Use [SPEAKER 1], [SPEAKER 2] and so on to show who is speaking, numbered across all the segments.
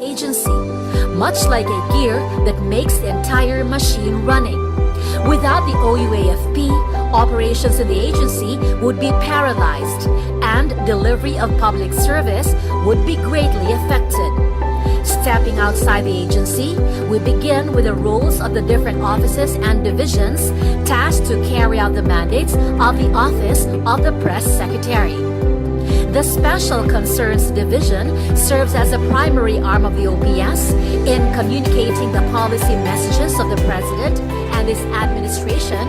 [SPEAKER 1] agency, much like a gear that makes the entire machine running. Without the OUAFP, operations in the agency would be paralyzed and delivery of public service would be greatly affected. Stepping outside the agency, we begin with the roles of the different offices and divisions tasked to carry out the mandates of the Office of the Press Secretary. The Special Concerns Division serves as a primary arm of the OPS in communicating the policy messages of the President and his administration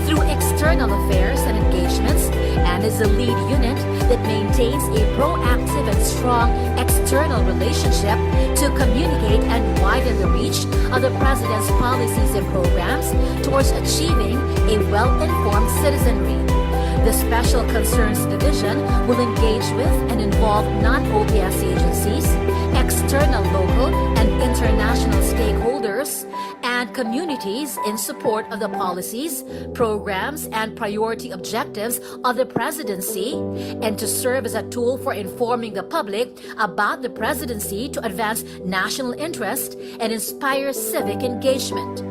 [SPEAKER 1] through external affairs and engagements, and is the lead unit that maintains a proactive and strong external relationship to communicate and widen the reach of the President's policies and programs towards achieving a well-informed citizenry. The Special Concerns Division will engage with and involve non-OPS agencies, external, local, and international stakeholders, and communities in support of the policies, programs, and priority objectives of the presidency, and to serve as a tool for informing the public about the presidency to advance national interest and inspire civic engagement.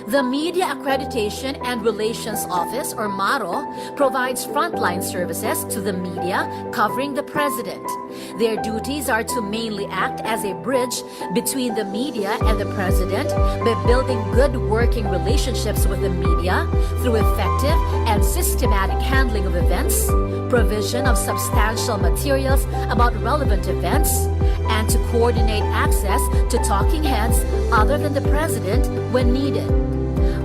[SPEAKER 1] The Media Accreditation and Relations Office, or MARO, provides frontline services to the media covering the President. Their duties are to mainly act as a bridge between the media and the President by building good working relationships with the media through effective and systematic handling of events, provision of substantial materials about relevant events, and to coordinate access to talking heads other than the President when needed.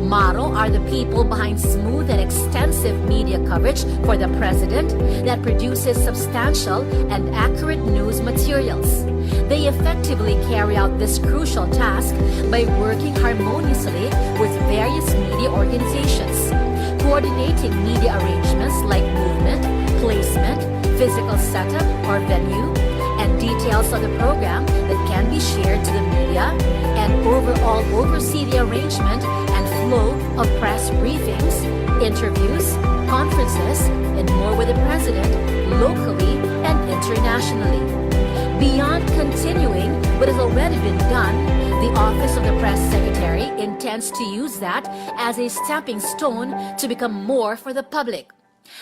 [SPEAKER 1] MARO are the people behind smooth and extensive media coverage for the President that produces substantial and accurate news materials. They effectively carry out this crucial task by working harmoniously with various media organizations, coordinating media arrangements like movement, placement, physical setup or venue, and details of the program that can be shared to the media, and overall oversee the arrangement and flow of press briefings, interviews, conferences, and more with the President locally and internationally. Beyond continuing what has already been done, the Office of the Press Secretary intends to use that as a stepping stone to become more for the public.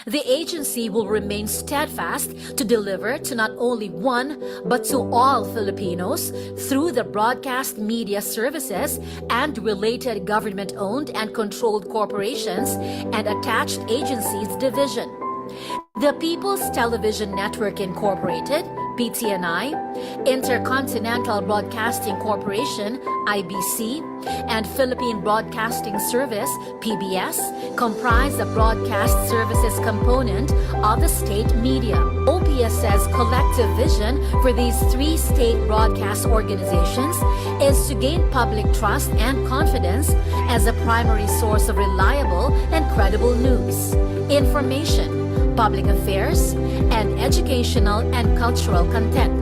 [SPEAKER 1] The agency will remain steadfast to deliver to not only one, but to all Filipinos through the broadcast media services and related government-owned and controlled corporations and attached agencies division. The People's Television Network Incorporated, PTNI, Intercontinental Broadcasting Corporation, IBC, and Philippine Broadcasting Service, PBS, comprise the broadcast services component of the state media. OPS's collective vision for these three state broadcast organizations is to gain public trust and confidence as a primary source of reliable and credible news, information, public affairs, and educational and cultural content.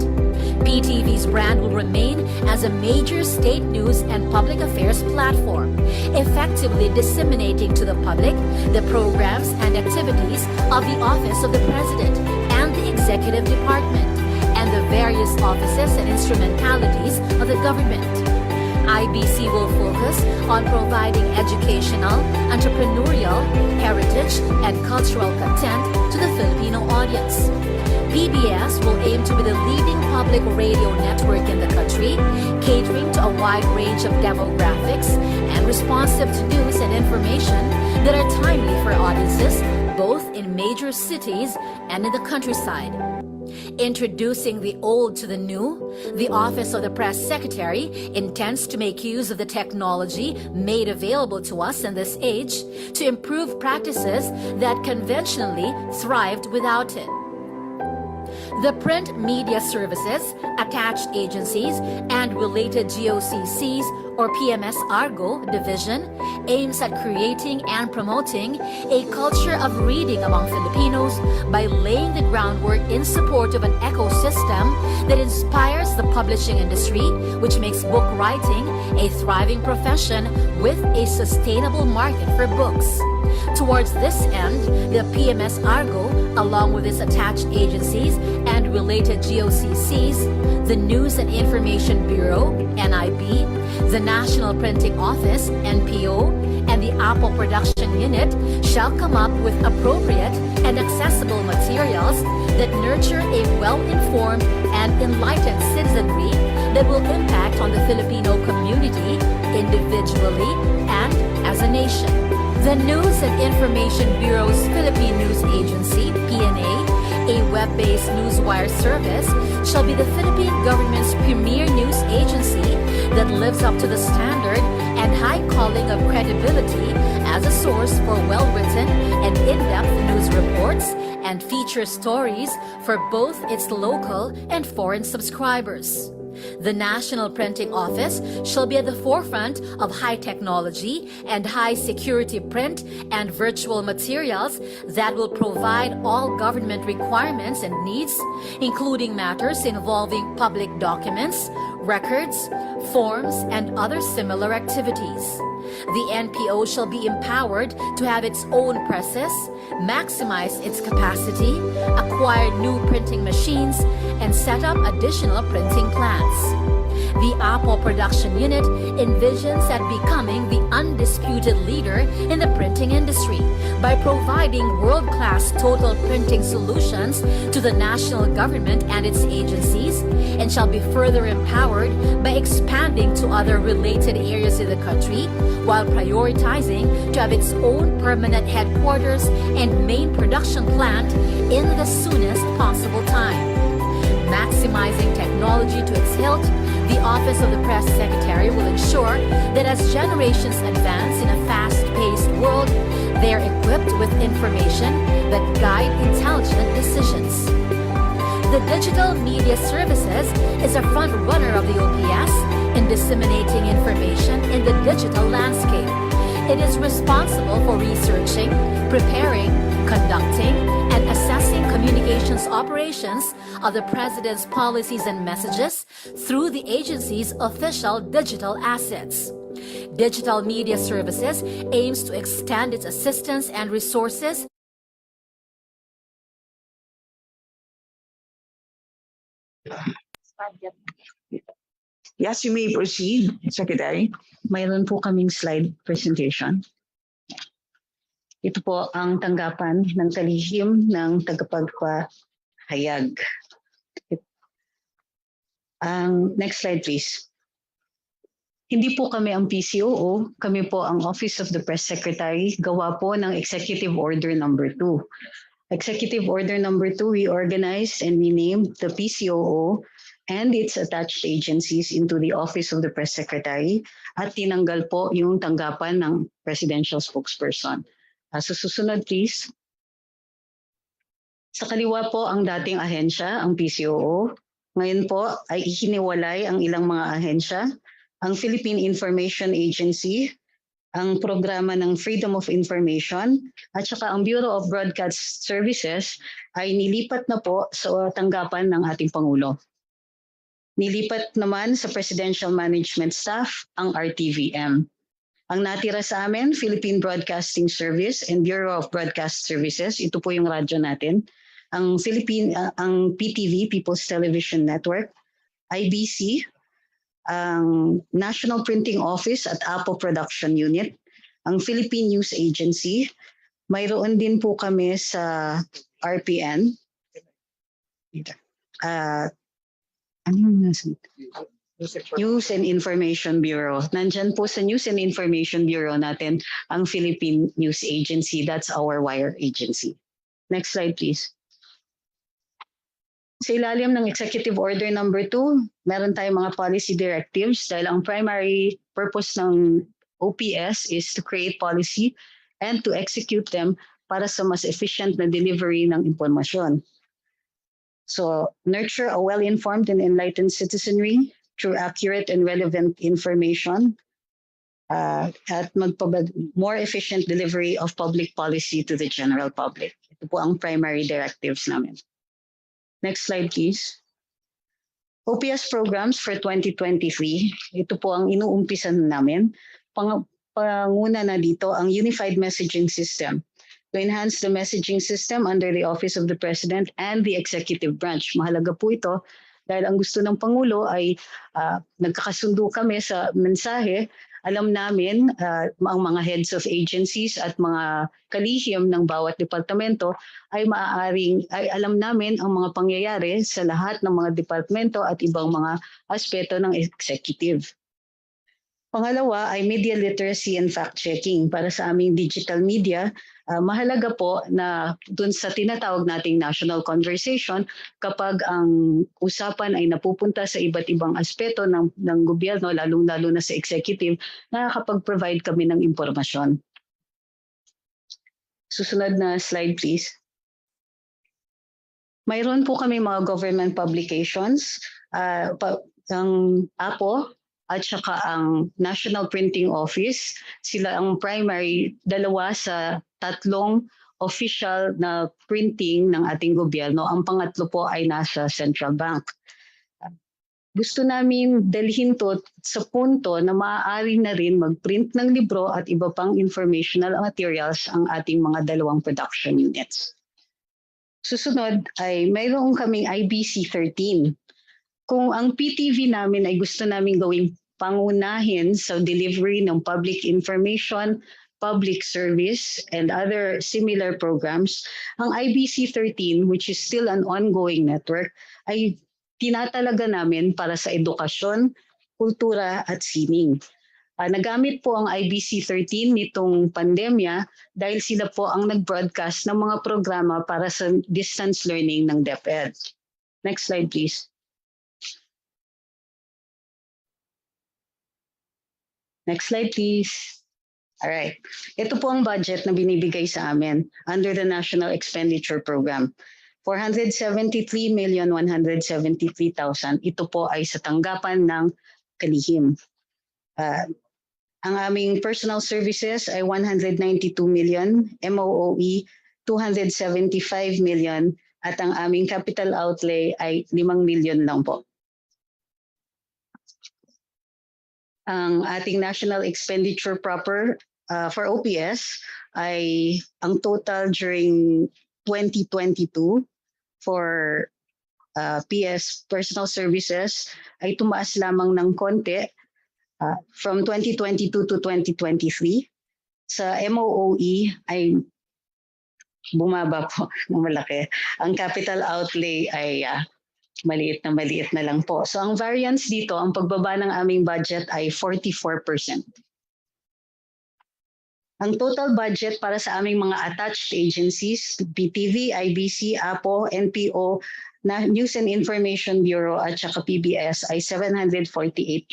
[SPEAKER 1] PTV's brand will remain as a major state news and public affairs platform, effectively disseminating to the public the programs and activities of the Office of the President and the Executive Department, and the various offices and instrumentalities of the government. IBC will focus on providing educational, entrepreneurial, heritage, and cultural content to the Filipino audience. PBS will aim to be the leading public radio network in the country, catering to a wide range of demographics and responsive to news and information that are timely for audiences both in major cities and in the countryside. Introducing the old to the new, the Office of the Press Secretary intends to make use of the technology made available to us in this age to improve practices that conventionally thrived without it. The print media services, attached agencies, and related GOCCs or PMS Argo division aims at creating and promoting a culture of reading among Filipinos by laying the groundwork in support of an ecosystem that inspires the publishing industry, which makes book writing a thriving profession with a sustainable market for books. Towards this end, the PMS Argo, along with its attached agencies and related GOCCs, the News and Information Bureau, NIB, the National Printing Office, NPO, and the Apple Production Unit shall come up with appropriate and accessible materials that nurture a well-informed and enlightened citizenry that will impact on the Filipino community individually and as a nation. The News and Information Bureau's Philippine News Agency, PNA, a web-based newswire service, shall be the Philippine government's premier news agency that lives up to the standard and high calling of credibility as a source for well-written and in-depth news reports and feature stories for both its local and foreign subscribers. The National Printing Office shall be at the forefront of high technology and high security print and virtual materials that will provide all government requirements and needs, including matters involving public documents, records, forms, and other similar activities. The NPO shall be empowered to have its own presses, maximize its capacity, acquire new printing machines, and set up additional printing plants. The Apple Production Unit envisions at becoming the undisputed leader in the printing industry by providing world-class total printing solutions to the national government and its agencies, and shall be further empowered by expanding to other related areas in the country while prioritizing to have its own permanent headquarters and main production plant in the soonest possible time. Maximizing technology to its hilt, the Office of the Press Secretary will ensure that as generations advance in a fast-paced world, they are equipped with information that guide intelligent decisions. The Digital Media Services is a front runner of the OPS in disseminating information in the digital landscape. It is responsible for researching, preparing, conducting, and assessing communications operations of the President's policies and messages through the agency's official digital assets. Digital Media Services aims to extend its assistance and resources
[SPEAKER 2] Yes, you may proceed, Secretary.
[SPEAKER 3] Mayroon po kaming slide presentation. Ito po ang tanggapan ng kalihim ng tagapagpahayag. Ang next slide please. Hindi po kami ang PCOO, kami po ang Office of the Press Secretary, gawa po ng Executive Order number 2. Executive Order number 2, we organized and we named the PCOO and its attached agencies into the Office of the Press Secretary at tinanggal po yung tanggapan ng Presidential Spokesperson. So susunod please. Sa kaliwa po ang dating ahensya, ang PCOO. Ngayon po ay ihiniwalay ang ilang mga ahensya, ang Philippine Information Agency, ang programa ng Freedom of Information, at saka ang Bureau of Broadcast Services ay nilipat na po sa tanggapan ng ating Pangulo. Nilipat naman sa Presidential Management Staff ang RTVM. Ang natira sa amin, Philippine Broadcasting Service and Bureau of Broadcast Services, ito po yung radyo natin. Ang PTV, People's Television Network, IBC, ang National Printing Office at Apple Production Unit, ang Philippine News Agency, mayroon din po kami sa RPN, News and Information Bureau. Nandyan po sa News and Information Bureau natin ang Philippine News Agency. That's our wire agency. Next slide, please. Sa ilalim ng Executive Order number 2, meron tayong mga policy directives dahil ang primary purpose ng OPS is to create policy and to execute them para sa mas efficient na delivery ng impormasyon. So, nurture a well-informed and enlightened citizenry through accurate and relevant information at more efficient delivery of public policy to the general public. Ito po ang primary directives namin. Next slide, please. OPS programs for 2023. Ito po ang inuumpisan namin. panguna na dito ang Unified Messaging System to enhance the messaging system under the Office of the President and the Executive Branch. Mahalaga po ito dahil ang gusto ng Pangulo ay nagkakasundo kami sa mensahe. Alam namin ang mga heads of agencies at mga kalihim ng bawat departamento ay alam namin ang mga pangyayari sa lahat ng mga departamento at ibang mga aspeto ng executive. Pangalawa ay media literacy and fact-checking para sa aming digital media. Mahalaga po na dun sa tinatawag nating national conversation, kapag ang usapan ay napupunta sa iba't ibang aspeto ng gobyerno, lalong-lalo na sa executive, nakakapag-provide kami ng impormasyon. Susunod na slide please. Mayroon po kami mga government publications, ang APO, at saka ang National Printing Office. Sila ang primary, dalawa sa tatlong official na printing ng ating gobyerno. Ang pangatlo po ay nasa Central Bank. Gusto namin dalhin to sa punto na maaari na rin mag-print ng libro at iba pang informational materials ang ating mga dalawang production units. Susunod ay mayroon kaming IBC 13. Kung ang PTV namin ay gusto namin gawing pangunahin sa delivery ng public information, public service, and other similar programs, ang IBC 13, which is still an ongoing network, ay tinatalaga namin para sa edukasyon, kultura at sining. Nagamit po ang IBC 13 nitong pandemya dahil sila po ang nag-broadcast ng mga programa para sa distance learning ng DepEd. Next slide please. Next slide, please. All right. Ito po ang budget na binibigay sa amin under the National Expenditure Program. 473,173,000. Ito po ay sa tanggapan ng kalihim. Ang aming personal services ay 192 million, MOOE 275 million, at ang aming capital outlay ay 5 million lang po. Ang ating national expenditure proper for OPS ay ang total during 2022 for PS personal services ay tumaas lamang ng konti from 2022 to 2023. Sa MOOE ay bumaba po ng malaki. Ang capital outlay ay maliit na lang po. So ang variance dito, ang pagbaba ng aming budget ay 44%. Ang total budget para sa aming mga attached agencies, PTV, IBC, APO, NPO, News and Information Bureau at saka PBS ay 748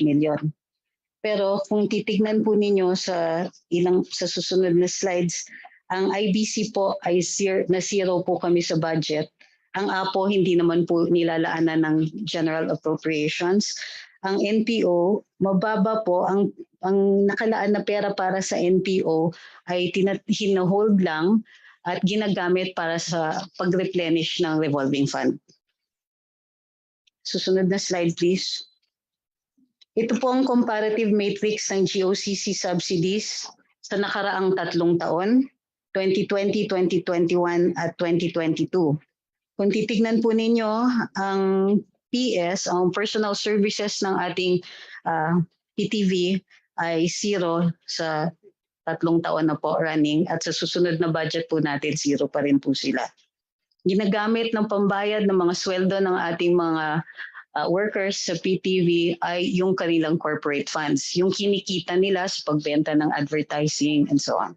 [SPEAKER 3] million. Pero kung titignan po ninyo sa susunod na slides, ang IBC po ay zero po kami sa budget. Ang APO hindi naman po nilalaanan ng general appropriations. Ang NPO, mababa po. Ang nakalaan na pera para sa NPO ay hinahold lang at ginagamit para sa pag-replenish ng revolving fund. Susunod na slide please. Ito po ang comparative matrix ng GOCC subsidies sa nakaraang 3 taon, 2020, 2021 at 2022. Kung titignan po ninyo, ang PS, ang personal services ng ating PTV ay zero sa 3 taon na po running at sa susunod na budget po natin zero pa rin po sila. Ginagamit ng pambayad ng mga sweldo ng ating mga workers sa PTV ay yung kanilang corporate funds, yung kinikita nila sa pagbenta ng advertising and so on.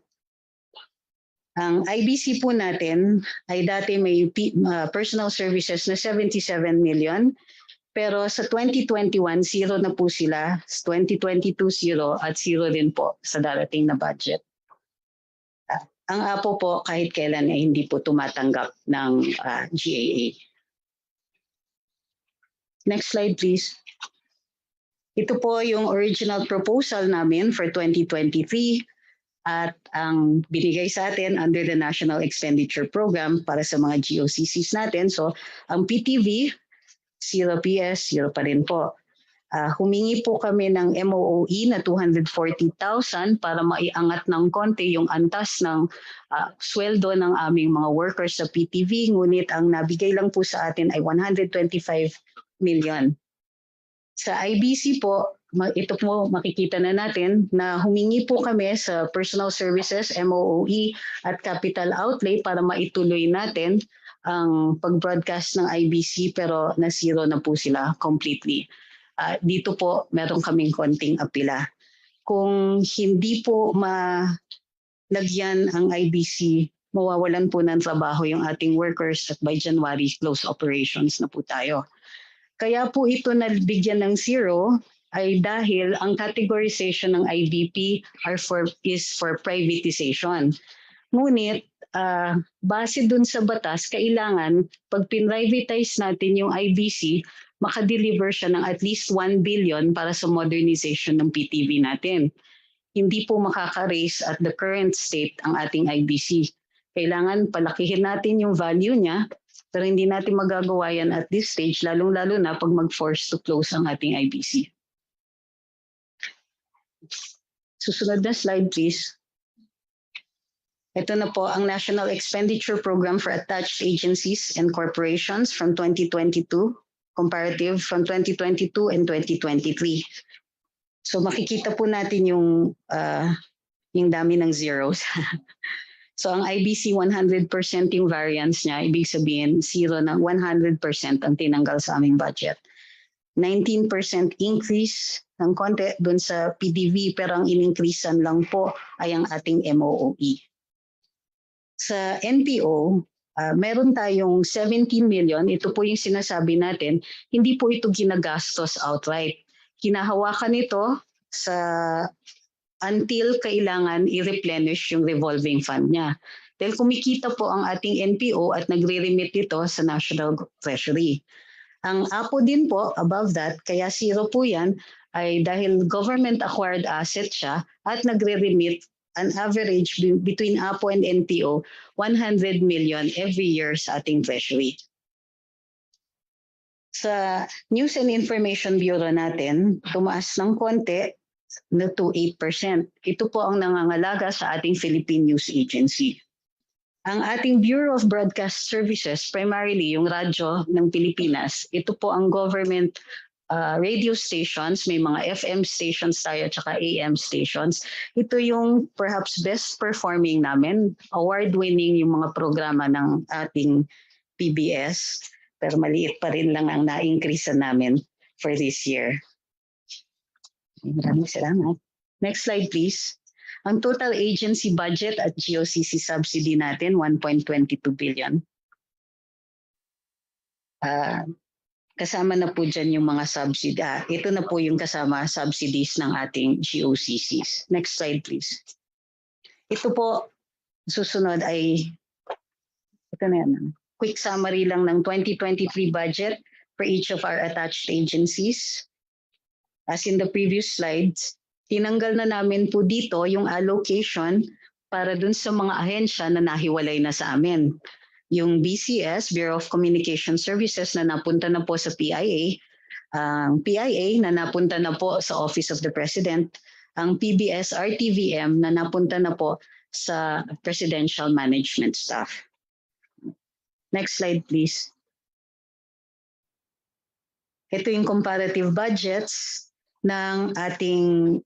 [SPEAKER 3] Ang IBC po natin ay dati may personal services na 77 million, pero sa 2021, zero na po sila, sa 2022, zero, at zero din po sa darating na budget. Ang APO po kahit kailan ay hindi po tumatanggap ng GAA. Next slide please. Ito po yung original proposal namin for 2023. At ang binigay sa atin under the National Expenditure Program para sa mga GOCCs natin. So ang PTV, 0 PS, 0 pa rin po. Humingi po kami ng MOOE na 240,000 para maiangat ng konti yung antas ng sweldo ng aming mga workers sa PTV, ngunit ang nabigay lang po sa atin ay 125 million. Sa IBC po, ito po makikita na natin na humingi po kami sa Personal Services, MOOE at Capital Outlay para maituloy natin ang pag-broadcast ng IBC pero na-zero na po sila completely. Dito po meron kaming konting apila. Kung hindi po malagyan ang IBC, mawawalan po ng trabaho yung ating workers at by January, close operations na po tayo. Kaya po ito nabigyan ng zero ay dahil ang categorization ng IBP is for privatization. Ngunit base dun sa batas, kailangan pag pinrivatize natin yung IBC, makadeliver siya ng at least 1 billion para sa modernization ng PTV natin. Hindi po makaka-raise at the current state ang ating IBC. Kailangan palakihin natin yung value niya, pero hindi natin magagawa yan at this stage, lalong-lalo na pag mag-force to close ang ating IBC. Susunod na slide, please. Ito na po ang National Expenditure Program for Attached Agencies and Corporations from 2022, comparative from 2022 and 2023. So makikita po natin yung dami ng zeros. So ang IBC 100% yung variance niya, ibig sabihin 0 na 100% ang tinanggal sa aming budget. 19% increase ng konti doon sa PDV pero ang in-increasean lang po ay ang ating MOOE. Sa NPO, meron tayong 17 million, ito po yung sinasabi natin, hindi po ito ginagastos outright. Hinahawakan ito sa until kailangan i-replenish yung revolving fund niya. Dahil kumikita po ang ating NPO at nagre-remit ito sa National Treasury. Ang APO din po, above that, kaya zero po yan, ay dahil government-acquired asset siya at nagre-remit an average between APO and NPO, 100 million every year sa ating treasury. Sa News and Information Bureau natin, tumaas ng konti na to 8%. Ito po ang nangangalaga sa ating Philippine News Agency. Ang ating Bureau of Broadcast Services, primarily yung radyo ng Pilipinas, ito po ang government radio stations, may mga FM stations tayo at saka AM stations. Ito yung perhaps best performing namin, award-winning yung mga programa ng ating PBS, pero maliit pa rin lang ang na-increase namin for this year. Maraming salamat. Next slide please. Ang total agency budget at GOCC subsidy natin, 1.22 billion. Kasama na po dyan yung mga subsidy. Ito na po yung kasama subsidies ng ating GOCCs. Next slide please. Ito po, susunod ay, ito na yan. Quick summary lang ng 2023 budget for each of our attached agencies. As in the previous slides, tinanggal na namin po dito yung allocation para dun sa mga ahensya na nahiwalay na sa amin. Yung BCS, Bureau of Communication Services na napunta na po sa PIA, ang PIA na napunta na po sa Office of the President, ang PBS RTVM na napunta na po sa Presidential Management Staff. Next slide please. Ito yung comparative budgets ng ating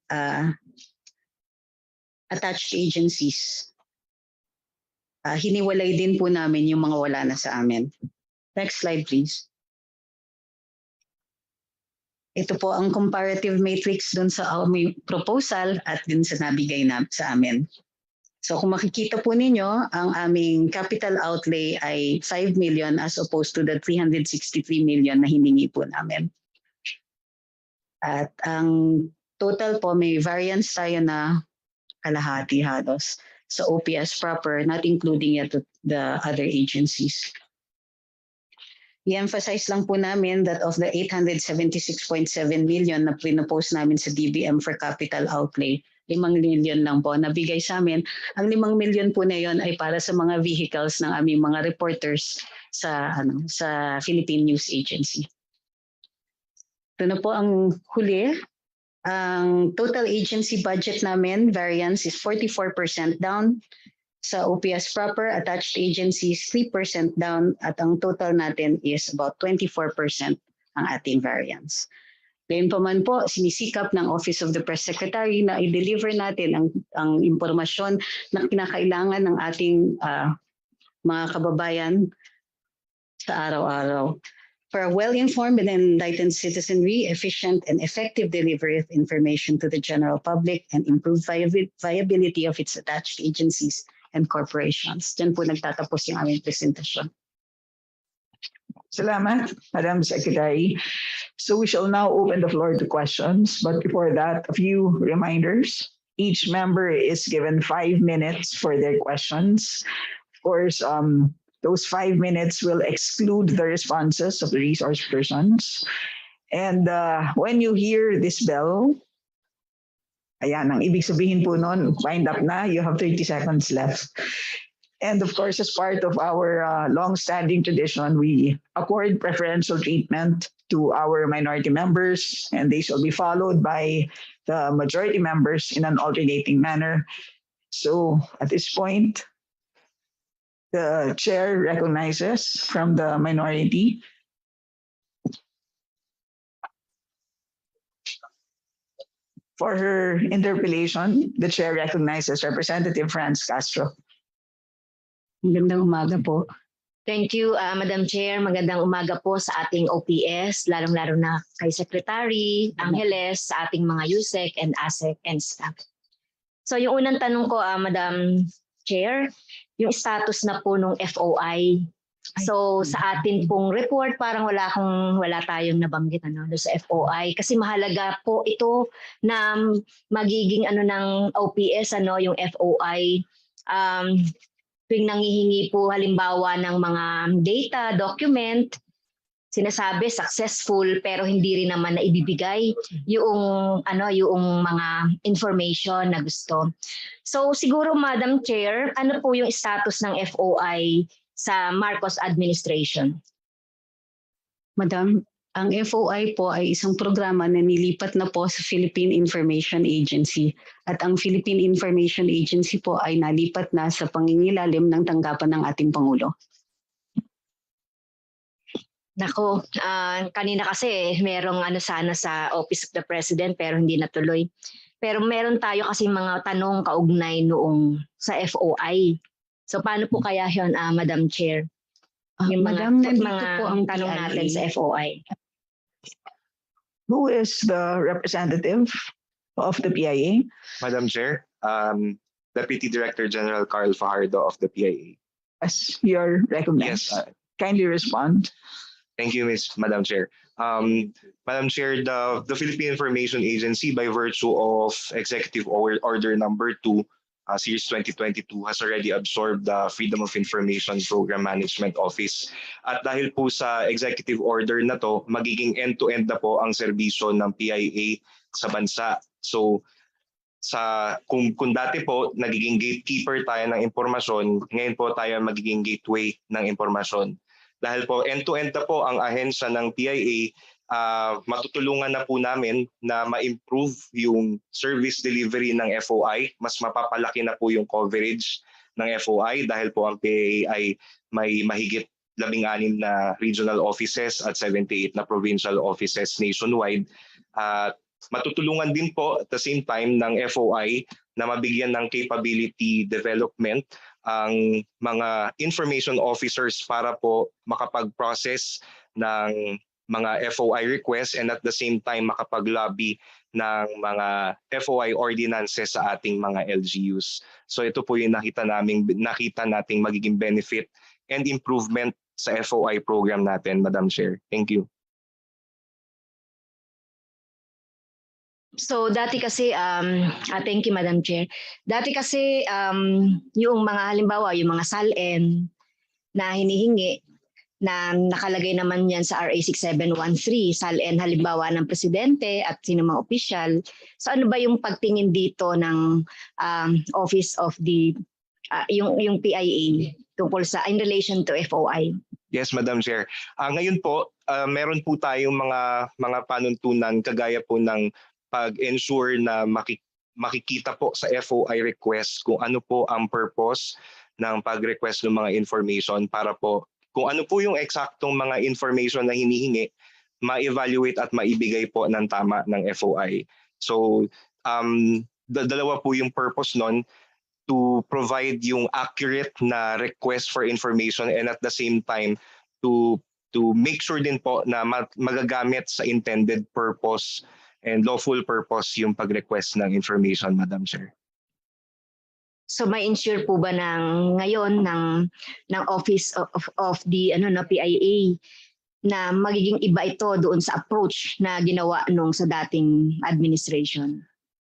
[SPEAKER 3] attached agencies. Hiniwalay din po namin yung mga wala na sa amin. Next slide please. Ito po ang comparative matrix dun sa aming proposal at din sa nabigay na sa amin. So kung makikita po ninyo, ang aming capital outlay ay 5 million as opposed to the 363 million na hiningi po namin. At ang total po may variance tayo na kalahati halos sa OPS proper, not including yet the other agencies. I-emphasize lang po namin that of the 876.7 million na pinopose namin sa DBM for capital outlay, 5 million lang po nabigay sa amin. Ang 5 million po na yon ay para sa mga vehicles ng aming mga reporters sa Philippine News Agency. Ito na po ang huli. Ang total agency budget namin, variance is 44% down. Sa OPS proper, attached agencies, 3% down. At ang total natin is about 24% ang ating variance. Ngayon pa man po, sinisikap ng Office of the Press Secretary na i-deliver natin ang impormasyon na kinakailangan ng ating mga kababayan sa araw-araw. For a well-informed and enlightened citizenry, efficient and effective delivery of information to the general public, and improved viability of its attached agencies and corporations. Diyan po nagtatapos yung aming presentasyon.
[SPEAKER 2] Salamat, Madam Secretary. So we shall now open the floor to questions. But before that, a few reminders. Each member is given 5 minutes for their questions. Of course, those 5 minutes will exclude the responses of the resource persons. And when you hear this bell, ayan, ang ibig sabihin po nun, wind up na, you have 30 seconds left. And of course, as part of our long-standing tradition, we accord preferential treatment to our minority members, and they shall be followed by the majority members in an alternating manner. So at this point, the chair recognizes from the minority. For her interpellation, the chair recognizes Representative Franz Castro.
[SPEAKER 3] Magandang umaga po.
[SPEAKER 4] Thank you, Madam Chair. Magandang umaga po sa ating OPS, lalong-lalo na kay Secretary Angeles, sa ating mga USEC and ASEC and staff. So yung unang tanong ko, Madam Chair, yung status na po ng FOI. So sa atin pong report, parang wala tayong nabanggit doon sa FOI kasi mahalaga po ito na magiging ng OPS yung FOI. Tuwing nangihingi po halimbawa ng mga data, document, sinasabi successful pero hindi rin naman na ibibigay yung mga information na gusto. So siguro Madam Chair, ano po yung status ng FOI sa Marcos administration?
[SPEAKER 3] Madam, ang FOI po ay isang programa na nilipat na po sa Philippine Information Agency. At ang Philippine Information Agency po ay nalipat na sa pangingilalim ng tanggapan ng ating Pangulo.
[SPEAKER 4] Nako, kanina kasi merong sana sa Office of the President pero hindi natuloy. Pero meron tayo kasi mga tanong kaugnay noong sa FOI. So paano po kaya yun, Madam Chair? Yung
[SPEAKER 3] Madam, nandito
[SPEAKER 4] mga
[SPEAKER 3] po ang
[SPEAKER 4] tanong
[SPEAKER 3] PIA.
[SPEAKER 4] natin sa FOI.
[SPEAKER 2] Who is the representative of the PIA?
[SPEAKER 5] Madam Chair, Deputy Director General Carl Fajardo of the PIA.
[SPEAKER 2] As you're recognized.
[SPEAKER 5] Yes,
[SPEAKER 2] Kindly respond.
[SPEAKER 5] thank you, Madam Chair. Madam Chair, the Philippine Information Agency, by virtue of Executive Order Number 2, Series 2022, has already absorbed the Freedom of Information Program Management Office. At dahil po sa executive order na to, magiging end-to-end na po ang serbisyo ng PIA sa bansa. So, kung dati po nagiging gatekeeper tayo ng impormasyon, ngayon po tayo magiging gateway ng impormasyon. Dahil po end-to-end na po ang ahensya ng PIA, matutulungan na po namin na ma-improve yung service delivery ng FOI. Mas mapapalaki na po yung coverage ng FOI dahil po ang PIA ay may mahigit 16 na regional offices at 78 na provincial offices nationwide. At matutulungan din po at the same time ng FOI na mabigyan ng capability development ang mga information officers para po makapag-process ng mga FOI requests and at the same time makapag-lobby ng mga FOI ordinances sa ating mga LGUs. So ito po yung nakita nating magiging benefit and improvement sa FOI program natin, Madam Chair. Thank you.
[SPEAKER 4] So dati kasi, thank you Madam Chair. Dati kasi yung mga halimbawa, yung mga SALN na hinihingi, na nakalagay naman yan sa RA 6713, SALN halimbawa ng presidente at sino mga opisyal. So ano ba yung pagtingin dito ng Office of the, yung PIA tungkol sa in relation to FOI?
[SPEAKER 5] Yes, Madam Chair. Ngayon po, meron po tayong mga panuntunan kagaya po ng pag-ensure na makikita po sa FOI request kung ano po ang purpose ng pag-request ng mga information para po kung ano po yung eksaktong mga information na hinihingi, ma-evaluate at maibigay po ng tama ng FOI. So, dalawa po yung purpose nun, to provide yung accurate na request for information and at the same time to make sure din po na magagamit sa intended purpose and lawful purpose yung pag-request ng information, Madam Chair.
[SPEAKER 4] So may ensure po ba ngayon ng Office of the PIA na magiging iba ito doon sa approach na ginawa nung sa dating administration?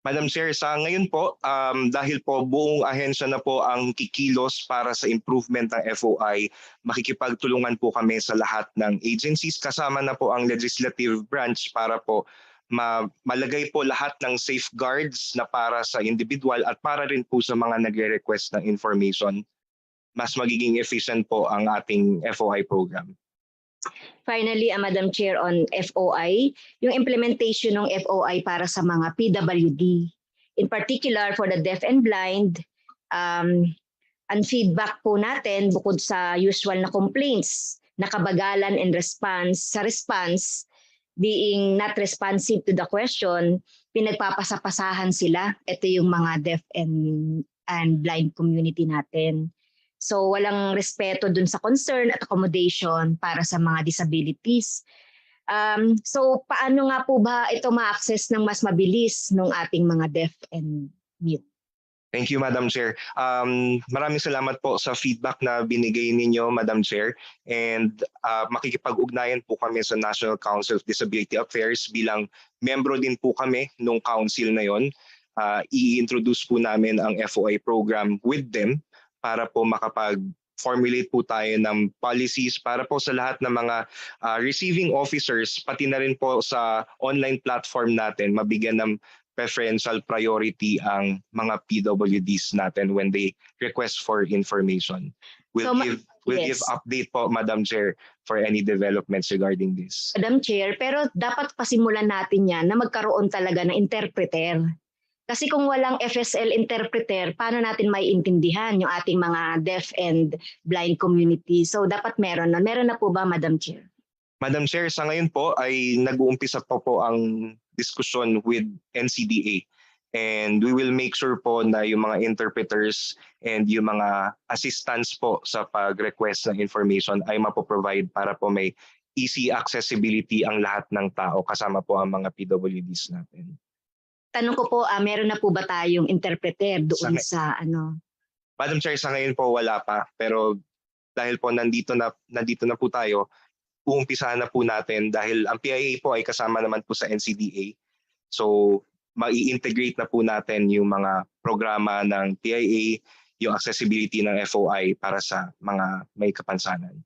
[SPEAKER 5] Madam Chair, sa ngayon po, dahil po buong ahensya na po ang kikilos para sa improvement ng FOI, makikipagtulungan po kami sa lahat ng agencies, kasama na po ang legislative branch para po malagay po lahat ng safeguards na para sa individual at para rin po sa mga nagre-request ng information. Mas magiging efficient po ang ating FOI program.
[SPEAKER 4] Finally, Madam Chair, on FOI, yung implementation ng FOI para sa mga PWD. In particular, for the deaf and blind, ang feedback po natin bukod sa usual na complaints, na kabagalan and response, being not responsive to the question, pinagpapasapasahan sila. Ito yung mga deaf and blind community natin. So walang respeto dun sa concern at accommodation para sa mga disabilities. So paano nga po ba ito ma-access ng mas mabilis ng ating mga deaf and mute?
[SPEAKER 5] Thank you, Madam Chair. Maraming salamat po sa feedback na binigay ninyo, Madam Chair. And makikipag-ugnayan po kami sa National Council of Disability Affairs bilang membro din po kami nung council na yon. I-introduce po namin ang FOI program with them para po makapag-formulate po tayo ng policies para po sa lahat ng mga receiving officers, pati na rin po sa online platform natin, mabigyan ng preferential priority ang mga PWDs natin when they request for information. We'll give update po, Madam Chair, for any developments regarding this.
[SPEAKER 4] Madam Chair, pero dapat pasimulan natin yan na magkaroon talaga ng interpreter. Kasi kung walang FSL interpreter, paano natin maiintindihan yung ating mga deaf and blind community? So dapat meron na. Meron na po ba, Madam Chair?
[SPEAKER 5] Madam Chair, sa ngayon po ay nag-uumpisa po ang diskusyon with NCDA. And we will make sure po na yung mga interpreters and yung mga assistants po sa pag-request ng information ay mapoprovide para po may easy accessibility ang lahat ng tao kasama po ang mga PWDs natin.
[SPEAKER 4] Tanong ko po, meron na po ba tayong interpreter doon sa ano?
[SPEAKER 5] Madam Chair, sa ngayon po wala pa. Pero dahil po nandito na po tayo, uumpisahan na po natin dahil ang PIA po ay kasama naman po sa NCDA. So mai-integrate na po natin yung mga programa ng PIA, yung accessibility ng FOI para sa mga may kapansanan.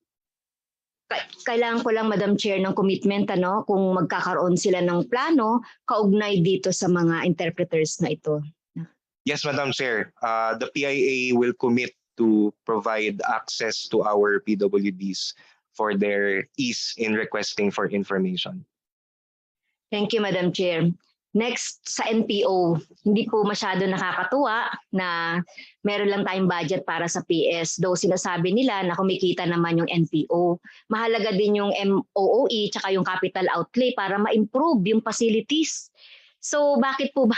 [SPEAKER 4] Kailangan ko lang, Madam Chair, ng commitment kung magkakaroon sila ng plano kaugnay dito sa mga interpreters na ito.
[SPEAKER 5] Yes, Madam Chair. The PIA will commit to provide access to our PWDs for their ease in requesting for information.
[SPEAKER 4] Thank you, Madam Chair. Next, sa NPO, hindi po masyado nakakatuwa na meron lang tayong budget para sa PS. Though sinasabi nila na kumikita naman yung NPO. Mahalaga din yung MOOE tsaka yung capital outlay para ma-improve yung facilities. So bakit po ba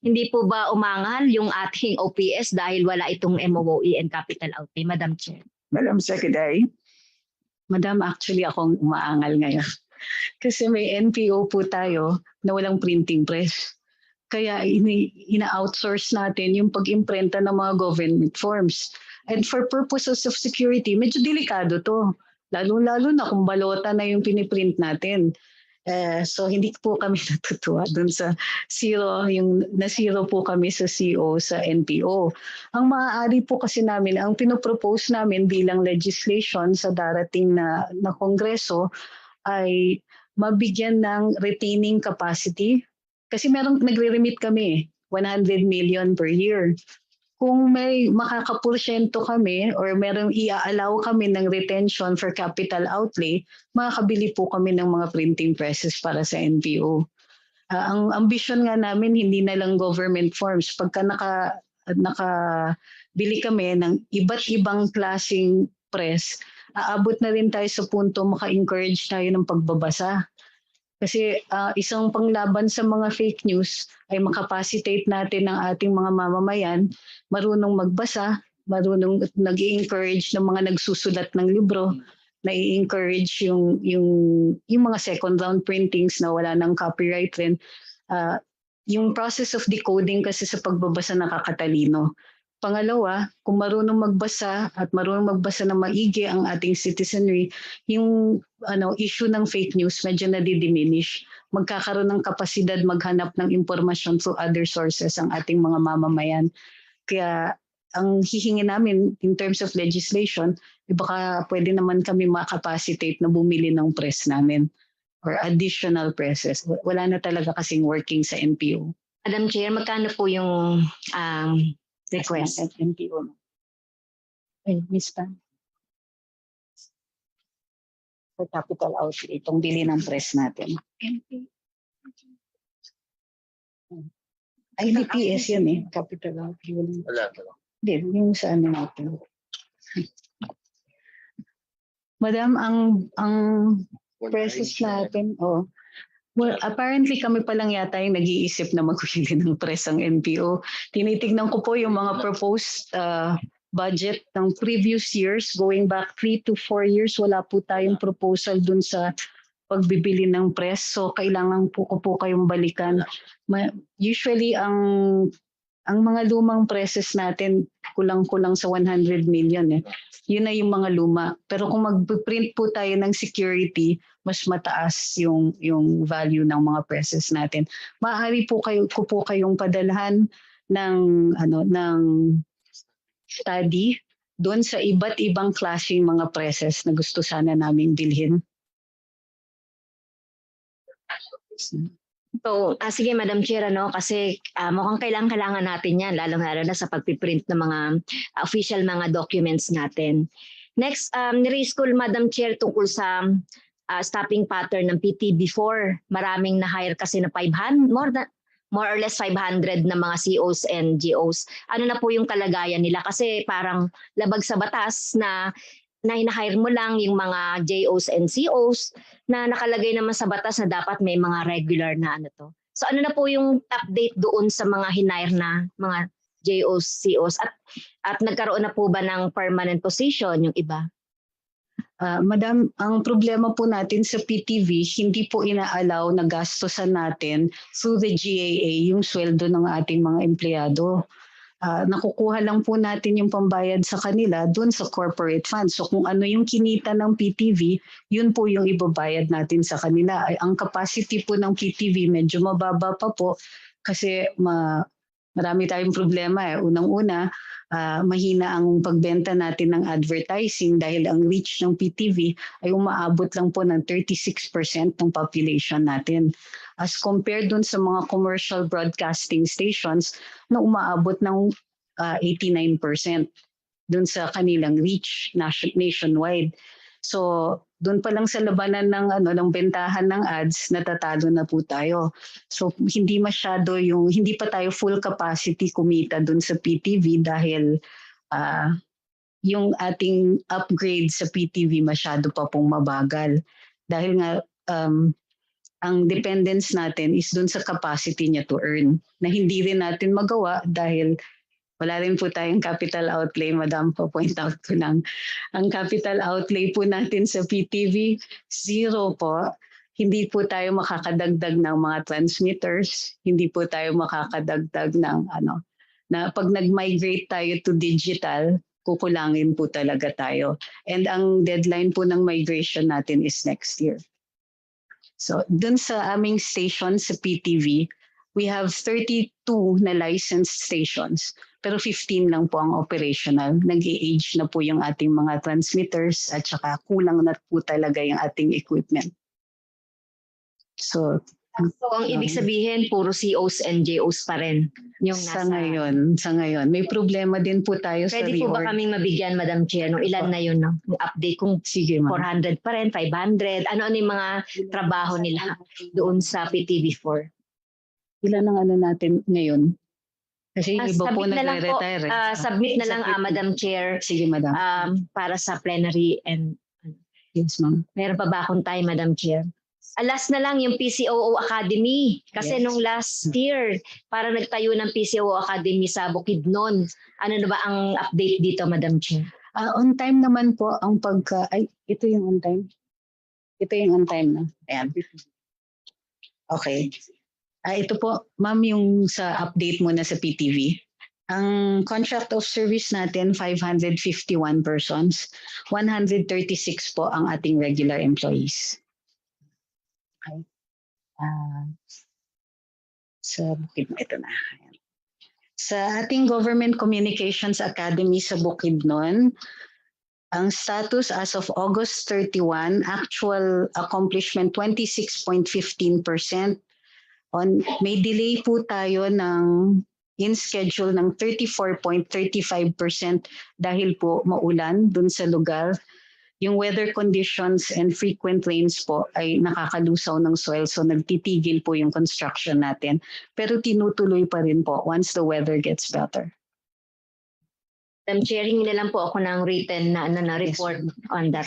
[SPEAKER 4] hindi po ba umangal yung ating OPS dahil wala itong MOOE and capital outlay, Madam Chair?
[SPEAKER 2] Madam Secretary.
[SPEAKER 3] Madam, actually akong umaangal ngayon. Kasi may NPO po tayo na walang printing press. Kaya ina-outsource natin yung pag-imprenta ng mga government forms. And for purposes of security, medyo delikado to. Lalo-lalo na kung balota na yung piniprint natin. So hindi po kami natutuwa dun sa na-zero po kami sa CO sa NPO. Ang maaari po kasi namin, ang pinopropose namin bilang legislation sa darating na Kongreso ay mabigyan ng retaining capacity. Kasi nagre-remit kami, 100 million per year. kung may makakaporsyento kami or merong i-allow kami ng retention for capital outlay, makakabili po kami ng mga printing presses para sa NPO. Ang ambisyon nga namin, hindi na lang government forms. Pagka nakabili kami ng iba't ibang klaseng press, aabot na rin tayo sa punto maka-encourage tayo ng pagbabasa. Kasi isang panglaban sa mga fake news ay makapacitate natin ang ating mga mamamayan, marunong magbasa, marunong nag-i-encourage ng mga nagsusulat ng libro, na-i-encourage yung mga second round printings na wala ng copyright rin. Yung process of decoding kasi sa pagbabasa nakakatalino. Pangalawa, kung marunong magbasa at marunong magbasa na maigi ang ating citizenry, yung issue ng fake news medyo nadidiminish. Magkakaroon ng kapasidad maghanap ng impormasyon through other sources ang ating mga mamamayan. Kaya ang hihingi namin in terms of legislation, baka pwede naman kami makapacitate na bumili ng press namin or additional presses. Wala na talaga kasing working sa NPO.
[SPEAKER 4] Madam Chair, magkano po yung request?
[SPEAKER 3] At NPO. Ay, Miss Pan. For capital outlay, itong bili ng press natin. Ay, DPS yan eh. Capital outlay.
[SPEAKER 5] Wala.
[SPEAKER 3] Hindi, yung sa ano natin. Madam, ang presses natin, well, apparently kami pa lang yata yung nag-iisip na magbili ng press ang NPO. Tinitignan ko po yung mga proposed budget ng previous years, going back 3 to 4 years, wala po tayong proposal dun sa pagbibili ng press. So kailangan po kayong balikan. Usually ang mga lumang presses natin kulang-kulang sa 100 million eh. Yun na yung mga luma. Pero kung mag-print po tayo ng security, mas mataas yung value ng mga presses natin. Maaari po kayong padalhan ng study doon sa iba't ibang klaseng mga presses na gusto sana naming bilhin.
[SPEAKER 4] So, sige Madam Chair, kasi mukhang kailangan natin yan, lalo-lalo na sa pagpiprint ng mga official mga documents natin. Next, ni-raise ko Madam Chair tungkol sa stopping pattern ng PT before. Maraming na-hire kasi na 500, more or less 500 na mga COs and GOs. Ano na po yung kalagayan nila? Kasi parang labag sa batas na hina-hire mo lang yung mga JOs and COs na nakalagay naman sa batas na dapat may mga regular na to. So ano na po yung update doon sa mga hinire na mga JOs, COs at nagkaroon na po ba ng permanent position yung iba?
[SPEAKER 3] Madam, ang problema po natin sa PTV, hindi po inaalaw na gastusan natin through the GAA yung sweldo ng ating mga empleyado. Nakukuha lang po natin yung pambayad sa kanila dun sa corporate funds. So kung ano yung kinita ng PTV, yun po yung ibabayad natin sa kanila. Ang capacity po ng PTV medyo mababa pa po kasi marami tayong problema. Unang-una, mahina ang pagbenta natin ng advertising dahil ang reach ng PTV ay umaabot lang po ng 36% ng population natin. As compared dun sa mga commercial broadcasting stations na umaabot ng 89% dun sa kanilang reach nationwide. So doon pa lang sa labanan ng bentahan ng ads, natatalo na po tayo. So hindi pa tayo full capacity kumita doon sa PTV dahil yung ating upgrade sa PTV masyado pa pong mabagal. Dahil nga ang dependence natin is doon sa capacity niya to earn na hindi rin natin magawa dahil wala rin po tayong capital outlay, Madam, po-point out ko lang. Ang capital outlay po natin sa PTV, 0 po. Hindi po tayo makakadagdag ng mga transmitters. Hindi po tayo makakadagdag ng na pag nag-migrate tayo to digital, kukulangin po talaga tayo. And ang deadline po ng migration natin is next year. So dun sa aming station sa PTV, we have 32 na licensed stations. Pero 15 lang po ang operational. Nag-i-age na po yung ating mga transmitters at saka kulang na po talaga yung ating equipment. So
[SPEAKER 4] So ang ibig sabihin, puro COs and JOs pa rin yung
[SPEAKER 3] Sa
[SPEAKER 4] nasa...
[SPEAKER 3] ngayon. May problema din po tayo sa
[SPEAKER 4] Pwede po ba
[SPEAKER 3] reorg.
[SPEAKER 4] kaming mabigyan, Madam Chair, ng ilan na yun, no? Yung update kung
[SPEAKER 3] Sige, ma'am.
[SPEAKER 4] 400 pa rin, 500, ano-ano yung mga trabaho nila doon sa PTV4?
[SPEAKER 3] Ilan ang ano natin ngayon? Kasi iba po
[SPEAKER 4] Submit na lang po,
[SPEAKER 3] nagre-retire.
[SPEAKER 4] submit na lang, Madam Chair,
[SPEAKER 3] Sige, madam.
[SPEAKER 4] para sa plenary and
[SPEAKER 3] Yes, ma'am.
[SPEAKER 4] meron pa ba akong time, Madam Chair? Last na lang yung PCOO Academy. Kasi
[SPEAKER 3] Yes.
[SPEAKER 4] nung last year, para nagtayo ng PCOO Academy sa Bukidnon. Ano na ba ang update dito, Madam Chair?
[SPEAKER 3] On time naman po ang ito yung on time. Ito yung on time na. Ayan. Okay. Ito po, ma'am, yung sa update mo na sa PTV. Ang contract of service natin, 551 persons. 136 po ang ating regular employees. Okay. Sa Bukidnon, ito na. Ayan. Sa ating Government Communications Academy sa Bukidnon, ang status as of August 31, actual accomplishment 26.15%. May delay po tayo ng in schedule ng 34.35% dahil po maulan dun sa lugar. Yung weather conditions and frequent rains po ay nakakalusaw ng soil, so nagtitigil po yung construction natin. Pero tinutuloy pa rin po once the weather gets better.
[SPEAKER 4] Madam Chair, hingi na lang po ako ng written na report on that.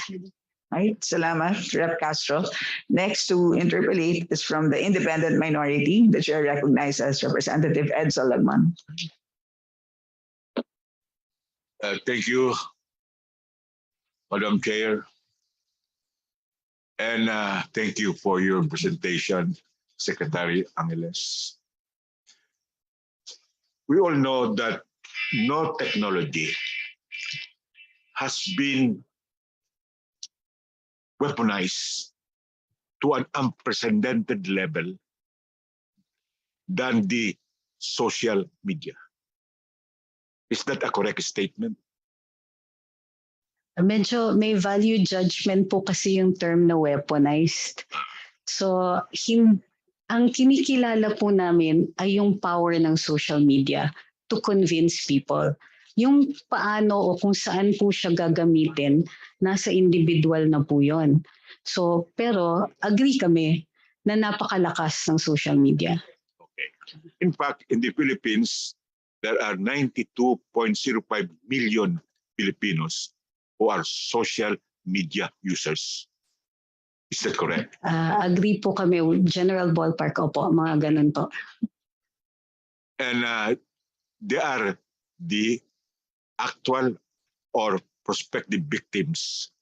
[SPEAKER 2] Right, salamat, Rep. Castro. Next to interpolate is from the independent minority. The chair recognizes Representative Ed Salagman.
[SPEAKER 6] Thank you, Madam Chair. And thank you for your presentation, Secretary Angeles. We all know that no technology has been weaponized to an unprecedented level than the social media. Is that a correct statement?
[SPEAKER 3] Medyo may value judgment po kasi yung term na weaponized. So, ang kinikilala po namin ay yung power ng social media to convince people. Yung paano o kung saan po siya gagamitin, nasa individual na po yun. So, pero agree kami na napakalakas ng social media.
[SPEAKER 6] Okay. In fact, in the Philippines, there are 92.05 million Filipinos who are social media users. Is that correct?
[SPEAKER 3] Agree po kami, general ballpark, opo, mga ganun po.
[SPEAKER 6] And they are the actual or prospective victims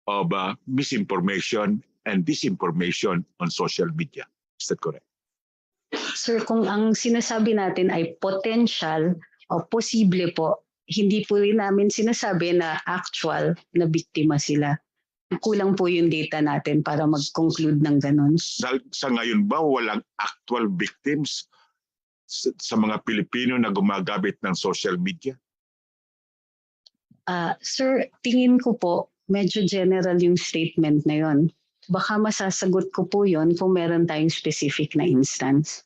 [SPEAKER 6] of misinformation and disinformation on social media. Is that correct?
[SPEAKER 3] Sir, kung ang sinasabi natin ay potential o posible po, hindi po rin namin sinasabi na actual na biktima sila. Kulang po yung data natin para mag-conclude ng ganun.
[SPEAKER 6] Sa ngayon ba walang actual victims sa mga Pilipino na gumagamit ng social media?
[SPEAKER 3] Sir, tingin ko po, medyo general yung statement na yon. Baka masasagot ko po yon kung meron tayong specific na instance.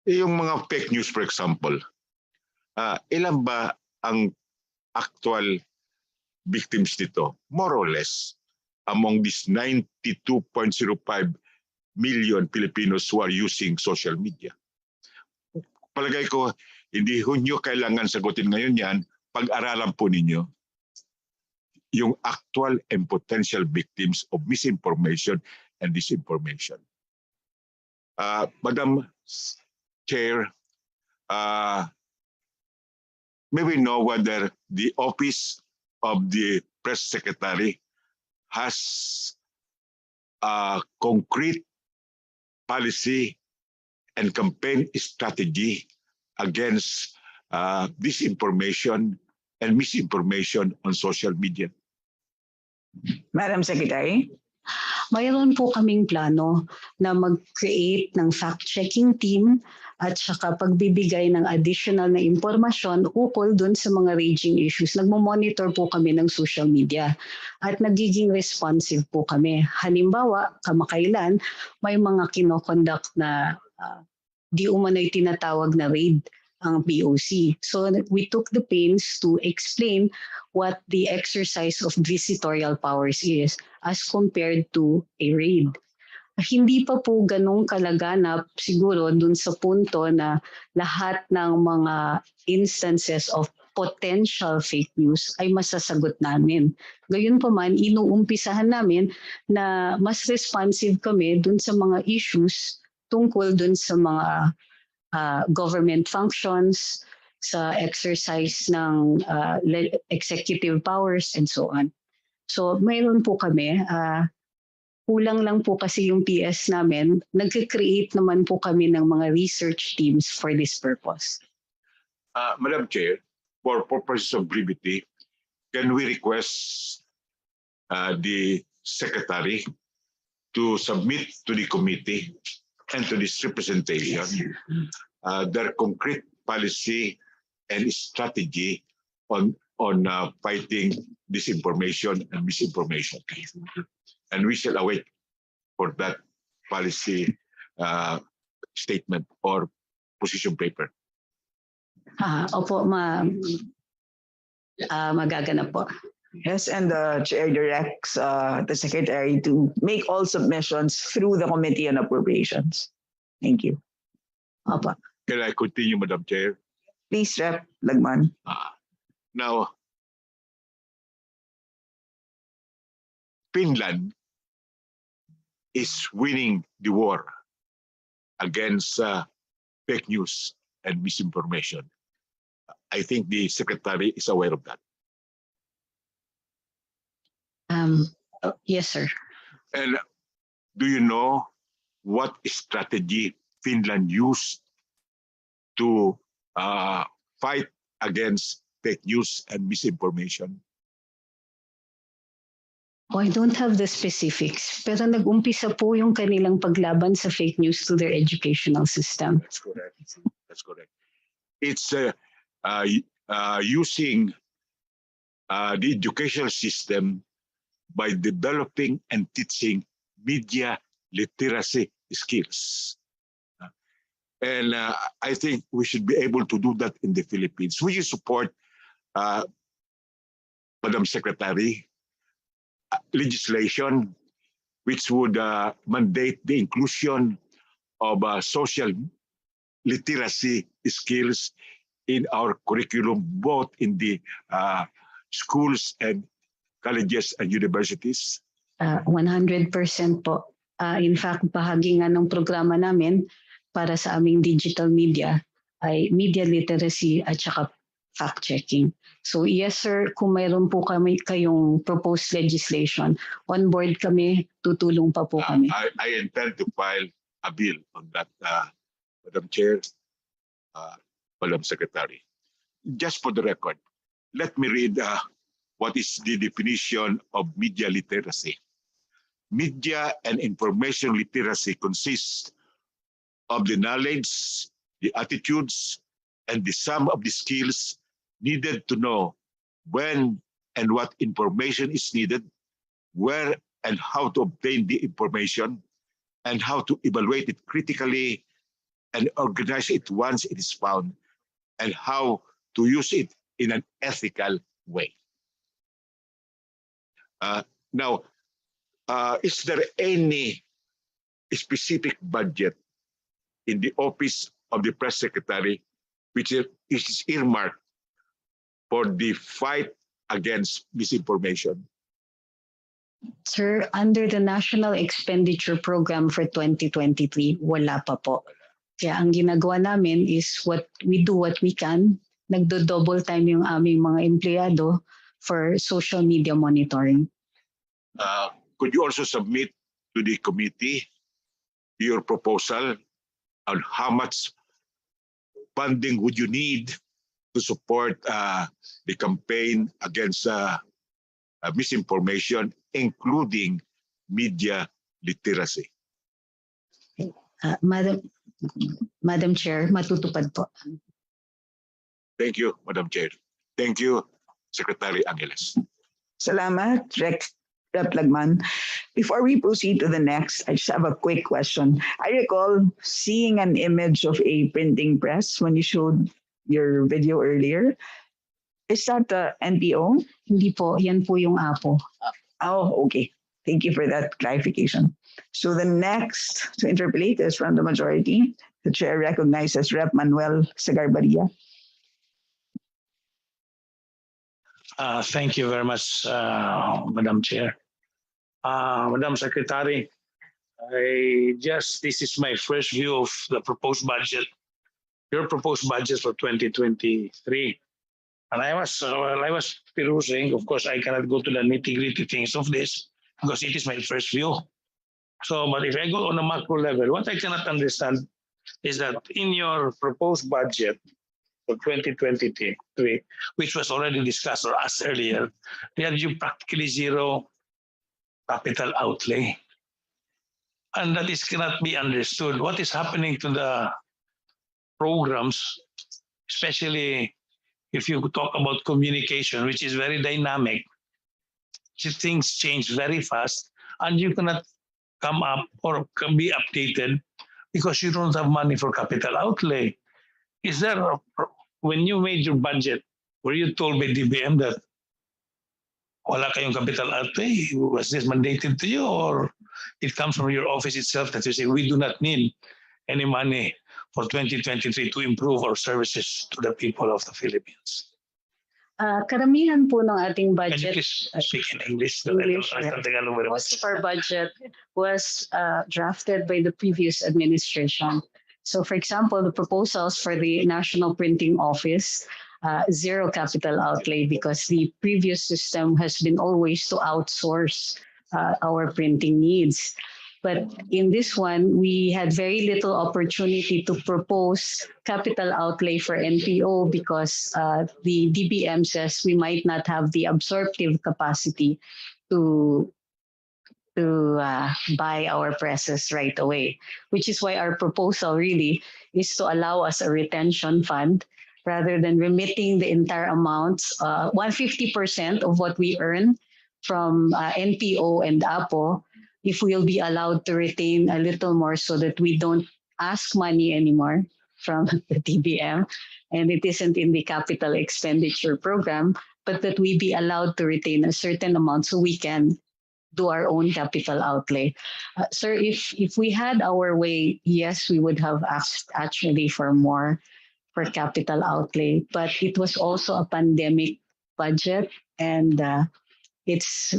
[SPEAKER 6] Yung mga fake news, for example, ilan ba ang actual victims nito? More or less, among these 92.05 million Filipinos who are using social media. Palagay ko, hindi nyo kailangan sagutin ngayon yan, pag-aralan po ninyo yung actual and potential victims of misinformation and disinformation. Madam Chair, may we know whether the Office of the Press Secretary has a concrete policy and campaign strategy against disinformation and misinformation on social media?
[SPEAKER 2] Madam Secretary.
[SPEAKER 3] mayroon po kaming plano na mag-create ng fact-checking team at saka pagbibigay ng additional na impormasyon ukol dun sa mga raging issues. Nagmo-monitor po kami ng social media at nagiging responsive po kami. Halimbawa, kamakailan, may mga kinokonduct na di umano'y tinatawag na raid ang POC. So we took the pains to explain what the exercise of visitorial powers is as compared to a raid. Hindi pa po ganong kalaganap siguro dun sa punto na lahat ng mga instances of potential fake news ay masasagot namin. Gayunpaman, inuumpisahan namin na mas responsive kami dun sa mga issues tungkol dun sa mga government functions, sa exercise ng executive powers and so on. So mayroon po kami, kulang lang po kasi yung PS namin, nag-create naman po kami ng mga research teams for this purpose.
[SPEAKER 6] Madam Chair, for purposes of brevity, can we request the Secretary to submit to the committee and to this representation their concrete policy and strategy on fighting disinformation and misinformation. And we shall await for that policy statement or position paper.
[SPEAKER 3] Opo, magaganap po.
[SPEAKER 2] Yes, and the chair directs the secretary to make all submissions through the Committee on Appropriations. Thank you.
[SPEAKER 3] Opo.
[SPEAKER 6] Can I continue, Madam Chair?
[SPEAKER 2] Please, Rep. Lagman.
[SPEAKER 6] Now, Finland is winning the war against fake news and misinformation. I think the Secretary is aware of that.
[SPEAKER 3] Yes, sir.
[SPEAKER 6] And do you know what strategy Finland used to fight against fake news and misinformation?
[SPEAKER 3] I don't have the specifics, pero nag-umpisa po yung kanilang paglaban sa fake news to their educational system.
[SPEAKER 6] That's correct. That's correct. It's using the educational system by developing and teaching media literacy skills. And I think we should be able to do that in the Philippines. Will you support, Madam Secretary, legislation which would mandate the inclusion of social literacy skills in our curriculum, both in the schools and colleges and universities?
[SPEAKER 3] 100% po. In fact, bahagi nga ng programa namin para sa aming digital media ay media literacy at saka fact-checking. So yes sir, kung mayroon po kayong proposed legislation, on board kami, tutulong pa po kami.
[SPEAKER 6] I intend to file a bill on that, Madam Chair, Madam Secretary. Just for the record, let me read what is the definition of media literacy. Media and information literacy consists of the knowledge, the attitudes, and the sum of the skills needed to know when and what information is needed, where and how to obtain the information, and how to evaluate it critically and organize it once it is found, and how to use it in an ethical way. Now, is there any specific budget in the Office of the Press Secretary which is earmarked for the fight against misinformation?
[SPEAKER 3] Sir, under the National Expenditure Program for 2023, wala pa po. Kaya ang ginagawa namin is what we can. Nagdo-double time yung aming mga empleyado for social media monitoring.
[SPEAKER 6] Could you also submit to the committee your proposal on how much funding would you need to support the campaign against misinformation, including media literacy.
[SPEAKER 3] Madam Chair, matutupad po.
[SPEAKER 6] Thank you, Madam Chair. Thank you, Secretary Angeles.
[SPEAKER 2] Salamat, Rep Lagman. Before we proceed to the next, I just have a quick question. I recall seeing an image of a printing press when you showed your video earlier. Is that the NPO?
[SPEAKER 3] Hindi po, yan po yung APO.
[SPEAKER 2] Oh, okay. Thank you for that clarification. So the next to interpolate is from the majority. The chair recognizes Rep Manuel Sagarbaria.
[SPEAKER 7] Thank you very much, Madam Chair. Madam Secretary, this is my first view of the proposed budget, your proposed budget for 2023. And I was perusing, of course, I cannot go to the nitty-gritty things of this because it is my first view. So, but if I go on a macro level, what I cannot understand is that in your proposed budget for 2023, which was already discussed or asked earlier, there you practically zero capital outlay. And that is cannot be understood. What is happening to the programs, especially if you talk about communication, which is very dynamic, things change very fast, and you cannot come up or can be updated because you don't have money for capital outlay. Is there, when you made your budget, were you told by DBM that wala kayong capital outlay? Was this mandated to you, or it comes from your office itself that you say we do not need any money for 2023 to improve our services to the people of the Philippines?
[SPEAKER 3] Karamihan po ng ating
[SPEAKER 7] Can you
[SPEAKER 3] budget,
[SPEAKER 7] please speak in English?
[SPEAKER 3] English,
[SPEAKER 7] I don't
[SPEAKER 3] yeah.
[SPEAKER 7] think I know very
[SPEAKER 3] most
[SPEAKER 7] much.
[SPEAKER 3] of our budget was drafted by the previous administration. So for example, the proposals for the National Printing Office, zero capital outlay because the previous system has been always to outsource our printing needs. But in this one, we had very little opportunity to propose capital outlay for NPO because the DBM says we might not have the absorptive capacity to buy our presses right away, which is why our proposal really is to allow us a retention fund rather than remitting the entire amounts, 150% of what we earn from NPO and APO, if we'll be allowed to retain a little more so that we don't ask money anymore from the DBM, and it isn't in the capital expenditure program, but that we be allowed to retain a certain amount so we can do our own capital outlay. Sir, if we had our way, yes, we would have asked actually for more for capital outlay, but it was also a pandemic budget and it's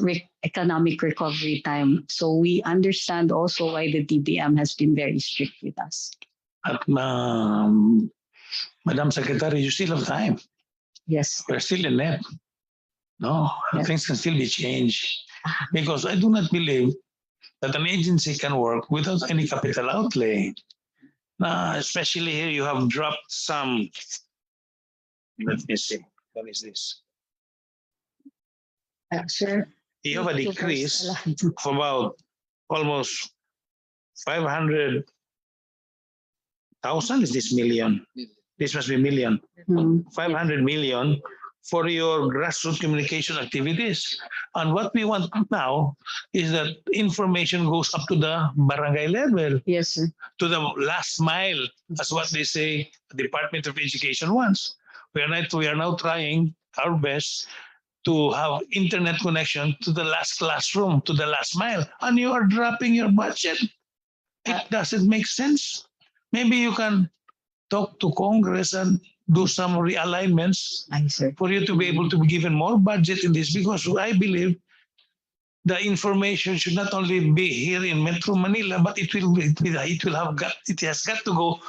[SPEAKER 3] economic recovery time. So we understand also why the DBM has been very strict with us.
[SPEAKER 7] At, Madam Secretary, you still have time.
[SPEAKER 3] Yes.
[SPEAKER 7] We're still in net. No,
[SPEAKER 3] Yeah.
[SPEAKER 7] things can still be changed. Because I do not believe that an agency can work without any capital outlay. Especially here, you have dropped some. Let me see. What is this?
[SPEAKER 3] Sir.
[SPEAKER 7] You have a decrease of about almost 500,000. Is this million? This must be million. 500 million for your grassroots communication activities. And what we want now is that information goes up to the barangay level,
[SPEAKER 3] Yes, sir.
[SPEAKER 7] to the last mile, as what they say the Department of Education wants. We are now trying our best to have internet connection to the last classroom, to the last mile, and you are dropping your budget. It doesn't make sense. Maybe you can talk to Congress and do some realignments
[SPEAKER 3] Ay, sir.
[SPEAKER 7] for you to be able to be given more budget in this, because I believe the information should not only be here in Metro Manila, but it has got to go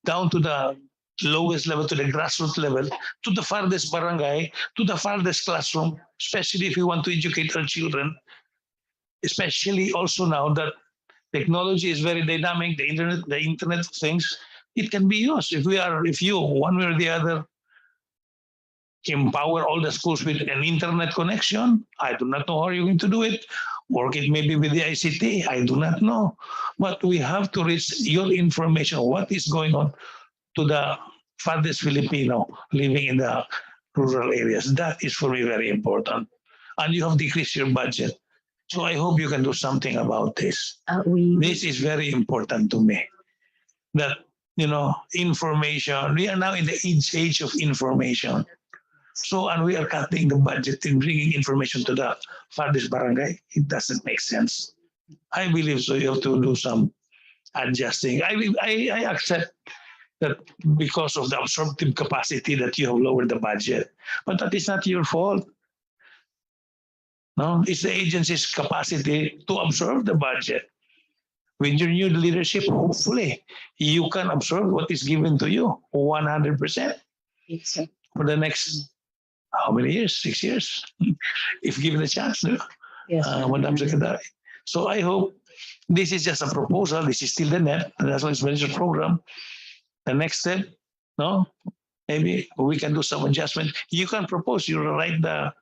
[SPEAKER 7] down to the lowest level, to the grassroots level, to the farthest barangay, to the farthest classroom, especially if you want to educate our children, especially also now that technology is very dynamic, the internet of things, it can be used. If you, one way or the other, empower all the schools with an internet connection, I do not know how you're going to do it, Work it maybe with the ICT. I do not know. But we have to reach your information, what is going on to the farthest Filipino living in the rural areas. That is for me very important. And you have decreased your budget. So I hope you can do something about this. This is very important to me. That, information, we are now in the age of information. So, and we are cutting the budget and bringing information to the farthest barangay. It doesn't make sense. I believe so. You have to do some adjusting. I accept that because of the absorptive capacity that you have lowered the budget, but that is not your fault. No, it's the agency's capacity to absorb the budget. With your new leadership, hopefully, you can absorb what is given to you 100% for the next, how many years? 6 years, if given a chance, no?
[SPEAKER 3] Yes.
[SPEAKER 7] Madam Secretary. So I hope this is just a proposal. This is still the net, the National Expenditure Program. The next step, no, maybe we can do some adjustment. You can propose. You write the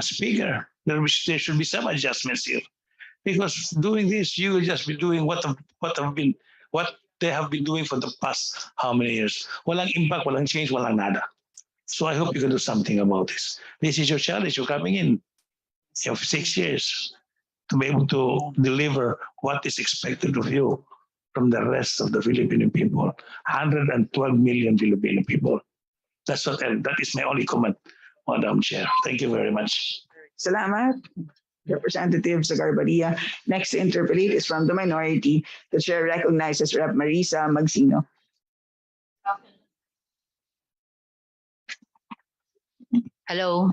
[SPEAKER 7] speaker. There should be some adjustments here, because doing this, you will just be doing what they have been doing for the past how many years. Walang impact, walang change, walang nada. So I hope you can do something about this. This is your challenge. You're coming in. You have 6 years to be able to deliver what is expected of you from the rest of the Filipino people. 112 million Filipino people. That is my only comment, Madam Chair. Thank you very much.
[SPEAKER 2] Salamat, Representative Zagarbaria. Next to interpolate is from the minority. The chair recognizes Rep. Marisa Magsino.
[SPEAKER 3] Hello.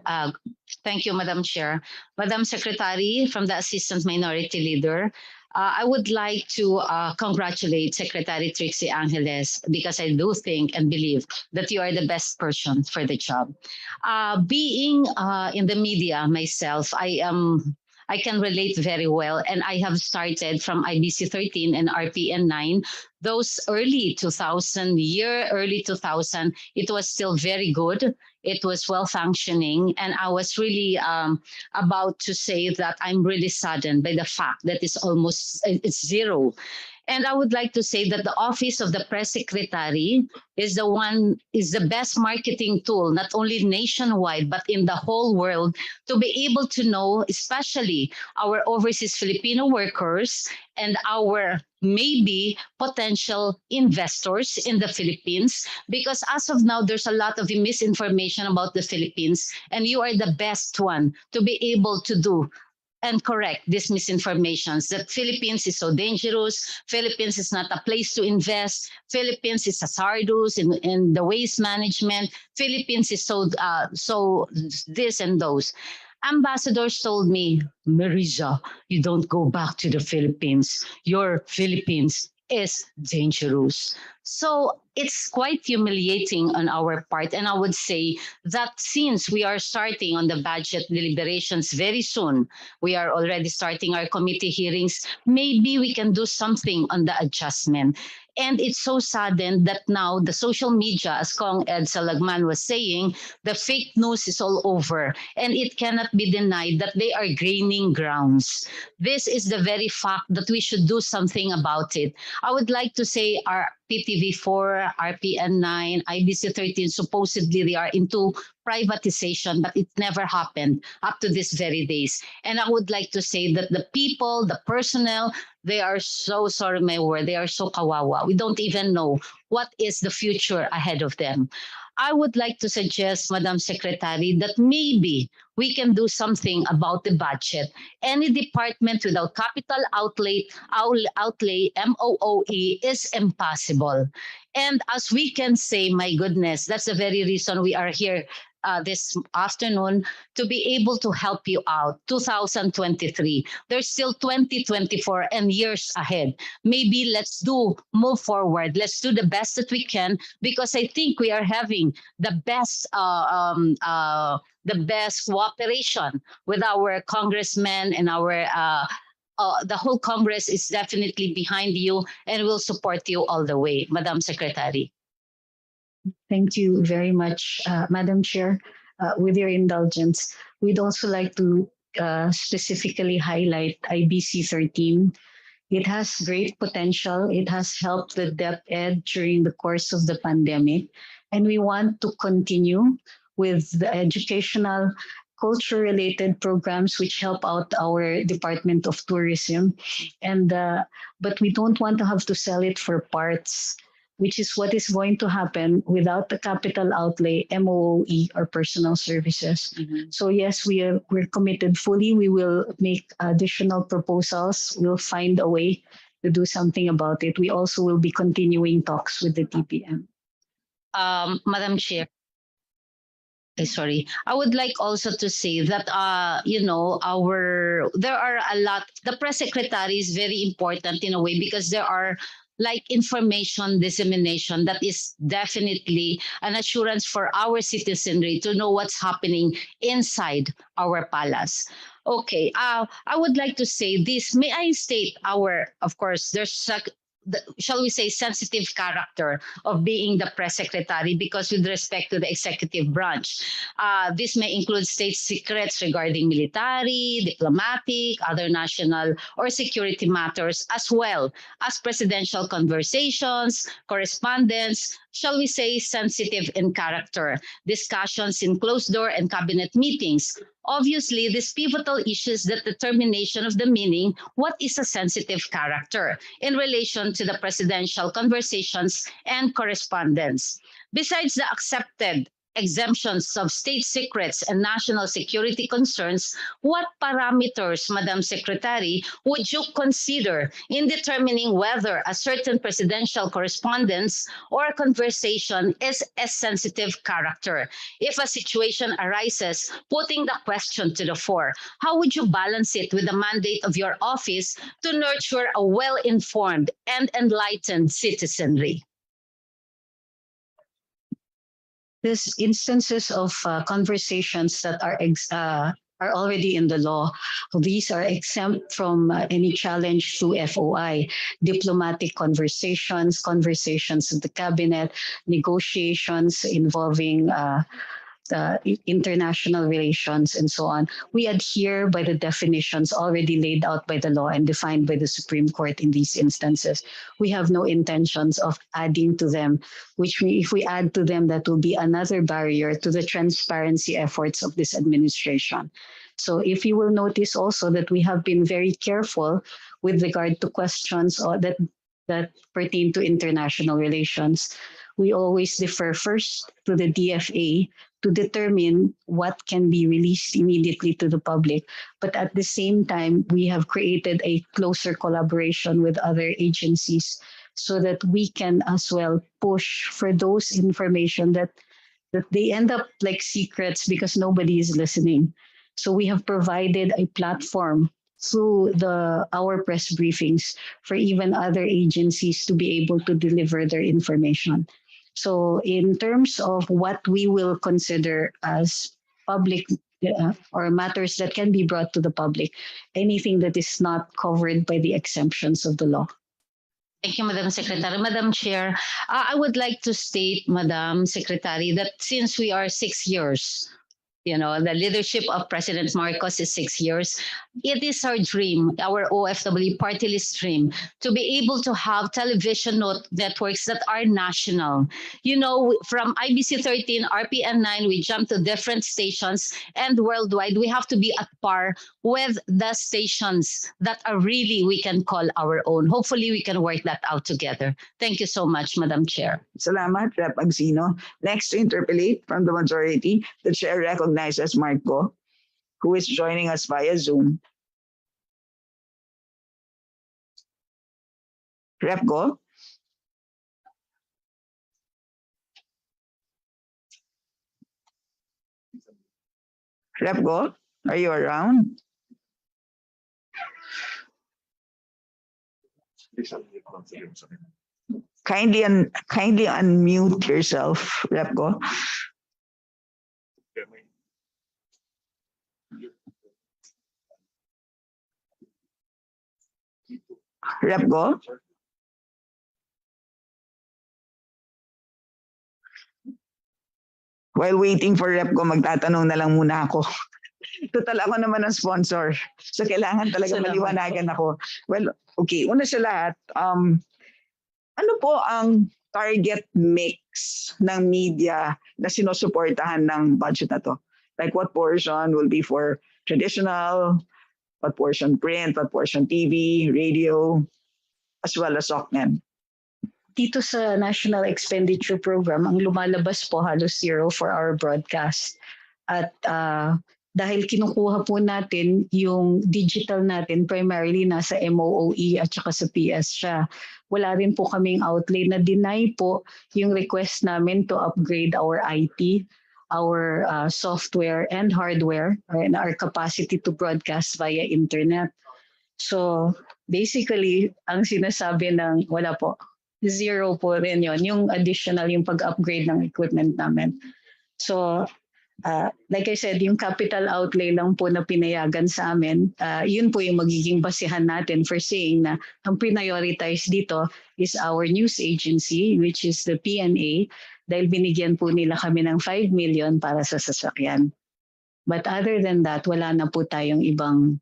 [SPEAKER 3] Thank you, Madam Chair. Madam Secretary, from the Assistant Minority Leader, I would like to congratulate Secretary Trixie Angeles, because I do think and believe that you are the best person for the job. Being in the media myself, I can relate very well, and I have started from IBC 13 and RPN 9. Those early 2000, it was still very good. It was well functioning, and I was really about to say that I'm really saddened by the fact that it's zero. And I would like to say that the Office of the Press Secretary is the best marketing tool, not only nationwide, but in the whole world, to be able to know, especially our overseas Filipino workers and our maybe potential investors in the Philippines. Because as of now, there's a lot of misinformation about the Philippines, and you are the best one to be able to do and correct these misinformations that Philippines is so dangerous, Philippines is not a place to invest, Philippines is hazardous in the waste management, Philippines is so this and those. Ambassadors told me, Marisa, you don't go back to the Philippines. Your Philippines is dangerous. So it's quite humiliating on our part. And I would say that since we are starting on the budget deliberations very soon, we are already starting our committee hearings, maybe we can do something on the adjustment. And it's so saddened that now the social media, as Kong Ed Salagman was saying, the fake news is all over, and it cannot be denied that they are gaining grounds. This is the very fact that we should do something about it. I would like to say our PTV4, RPN 9, IBC 13, supposedly they are into privatization, but it never happened up to this very days. And I would like to say that the people, the personnel, they are so, sorry my word, they are so kawawa. We don't even know what is the future ahead of them. I would like to suggest, Madam Secretary, that maybe we can do something about the budget. Any department without capital outlay, MOOE, is impossible. And as we can say, my goodness, that's the very reason we are here this afternoon, to be able to help you out. 2023, there's still 2024 and years ahead. Maybe let's move forward. Let's do the best that we can, because I think we are having the best cooperation with our congressmen, and our the whole Congress is definitely behind you and will support you all the way, Madam Secretary.
[SPEAKER 8] Thank you very much, Madam Chair. With your indulgence, we'd also like to
[SPEAKER 3] specifically highlight IBC 13. It has great potential. It has helped the DepEd during the course of the pandemic. And we want to continue with the educational, culture-related programs which help out our Department of Tourism. And but we don't want to have to sell it for parts, which is what is going to happen without the capital outlay, MOE, or personal services. So yes, we're committed fully. We will make additional proposals. We'll find a way to do something about it. We also will be continuing talks with the TPM.
[SPEAKER 9] Madam Chair. Sorry, I would like also to say that there are a lot. The press secretary is very important in a way because there are like information dissemination that is definitely an assurance for our citizenry to know what's happening inside our palace. Okay, I would like to say this. May I state of course, there's shall we say, sensitive character of being the press secretary because with respect to the executive branch, this may include state secrets regarding military, diplomatic, other national or security matters, as well as presidential conversations, correspondence, shall we say, sensitive in character, discussions in closed door and cabinet meetings. Obviously, these pivotal issues that determination of the meaning, what is a sensitive character in relation to the presidential conversations and correspondence. Besides the accepted exemptions of state secrets and national security concerns, what parameters, Madam Secretary, would you consider in determining whether a certain presidential correspondence or conversation is a sensitive character? If a situation arises, putting the question to the fore, how would you balance it with the mandate of your office to nurture a well-informed and enlightened citizenry?
[SPEAKER 3] These instances of conversations that are already in the law. These are exempt from any challenge to FOI. Diplomatic conversations, conversations in the cabinet, negotiations involving international relations, and so on. We adhere by the definitions already laid out by the law and defined by the Supreme Court in these instances. We have no intentions of adding to them, if we add to them, that will be another barrier to the transparency efforts of this administration. So if you will notice also that we have been very careful with regard to questions that pertain to international relations, we always defer first to the DFA to determine what can be released immediately to the public. But at the same time, we have created a closer collaboration with other agencies so that we can as well push for those information that they end up like secrets because nobody is listening. So we have provided a platform through our press briefings for even other agencies to be able to deliver their information. So in terms of what we will consider as public or matters that can be brought to the public, anything that is not covered by the exemptions of the law.
[SPEAKER 9] Thank you, Madam Secretary. Madam Chair, I would like to state, Madam Secretary, that since we are 6 years, the leadership of President Marcos is 6 years. It is our dream, our OFW party list dream, to be able to have television networks that are national. From IBC 13, RPN 9, we jump to different stations, and worldwide, we have to be at par with the stations that are really we can call our own. Hopefully, we can work that out together. Thank you so much, Madam Chair.
[SPEAKER 2] Salamat, Rep. Agsino. Next to interpellate from the majority, the chair recognizes Mark Go, who is joining us via Zoom. Rep Go. Rep Go, are you around? Kindly unmute yourself, Rep Go. Rep Go. While waiting for Rep Go, magtatanong na lang muna ako. Total ako naman ang sponsor. So kailangan talaga
[SPEAKER 3] Salamat
[SPEAKER 2] maliwanagan ako. Well, okay. Una sa lahat, ano po ang target mix ng media na sinusuportahan ng budget na to? Like what portion will be for traditional, what portion print, what portion TV, radio, as well as SOCMED?
[SPEAKER 3] Dito sa National Expenditure Program, ang lumalabas po halos zero for our broadcast. At dahil kinukuha po natin yung digital natin, primarily nasa MOOE at saka sa PS siya, wala rin po kaming outlay na deny po yung request namin to upgrade our IT, our software and hardware, and our capacity to broadcast via internet. So basically, ang sinasabi ng wala po, zero po rin yun, yung additional, yung pag-upgrade ng equipment namin. So like I said, yung capital outlay lang po na pinayagan sa amin, yun po yung magiging basihan natin for saying na ang prioritize dito is our news agency, which is the PNA, dahil binigyan po nila kami ng 5 million para sa sasakyan. But other than that, wala na po tayong ibang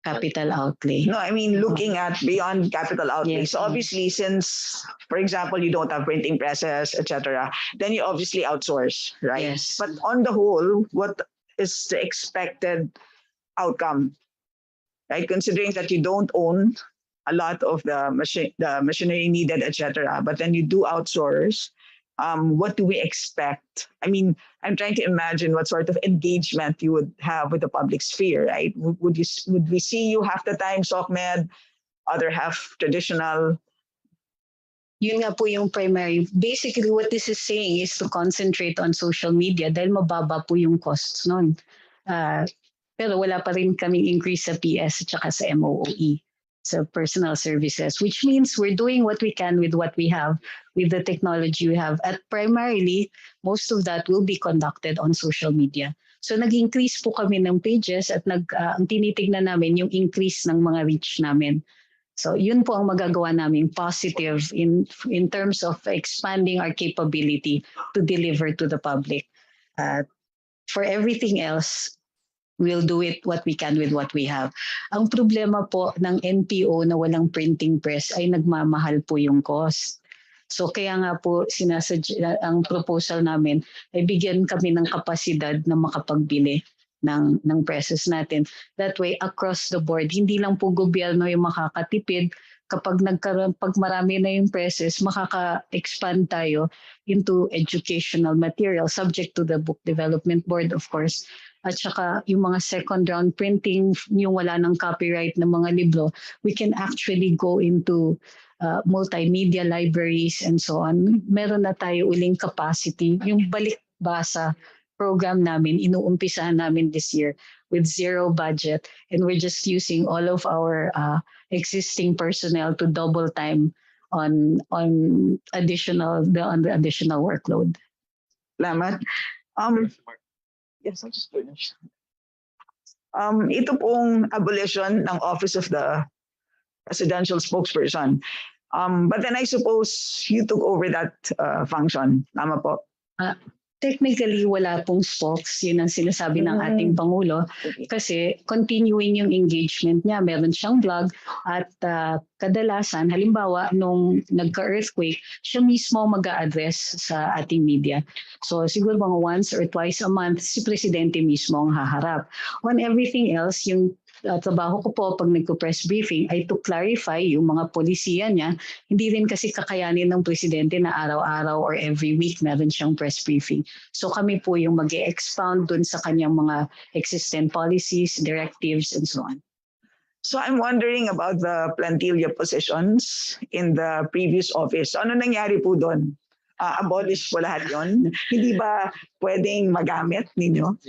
[SPEAKER 3] capital outlay.
[SPEAKER 2] No, I mean, looking at beyond capital outlay.
[SPEAKER 3] Yes.
[SPEAKER 2] So obviously, since, for example, you don't have printing presses, etc., then you obviously outsource, right?
[SPEAKER 3] Yes.
[SPEAKER 2] But on the whole, what is the expected outcome? Right, considering that you don't own a lot of the machinery needed, etc., but then you do outsource. What do we expect? I mean, I'm trying to imagine what sort of engagement you would have with the public sphere, right? Would we see you half the time SOCMED, other half traditional?
[SPEAKER 3] Yun nga po yung primary. Basically, what this is saying is to concentrate on social media dahil mababa po yung costs nun. Pero wala pa rin kaming increase sa PS at saka sa MOOE, sa personal services, which means we're doing what we can with what we have, with the technology we have. At primarily, most of that will be conducted on social media. So nag-increase po kami ng pages at ang tinitignan namin yung increase ng mga reach namin. So yun po ang magagawa namin positive in terms of expanding our capability to deliver to the public. For everything else, we'll do it what we can with what we have. Ang problema po ng NPO na walang printing press ay nagmamahal po yung cost. So kaya nga po ang proposal namin ay bigyan kami ng kapasidad na makapagbili ng presses natin. That way, across the board, hindi lang po gobyerno yung makakatipid. Pag marami na yung presses, makaka-expand tayo into educational material subject to the Book Development Board, of course. At saka yung mga second round printing, yung wala ng copyright ng mga libro, we can actually go into multimedia libraries and so on. Meron na tayo uling capacity. Yung balikbasa program namin, inuumpisahan namin this year with zero budget, and we're just using all of our existing personnel to double time on the additional workload.
[SPEAKER 2] Salamat. Yes, I'll just finish. Ito pong abolition ng Office of the Presidential Spokesperson. But then I suppose you took over that function. Tama po?
[SPEAKER 3] Technically, wala pong spokes. Yun ang sinasabi ng ating Pangulo. Kasi continuing yung engagement niya. Meron siyang blog at kadalasan, halimbawa, nung nagka-earthquake, siya mismo mag-a-address sa ating media. So siguro mga once or twice a month, si Presidente mismo ang haharap. On everything else, yung trabaho ko po pag nagko-press briefing ay to clarify yung mga polisiya niya. Hindi rin kasi kakayanin ng Presidente na araw-araw or every week meron siyang press briefing. So kami po yung mag-e-expound dun sa kanyang mga existing policies, directives, and so on.
[SPEAKER 2] So I'm wondering about the plantilla positions in the previous office. Ano nangyari po doon? Abolish po lahat yun? Hindi ba pwedeng magamit ninyo?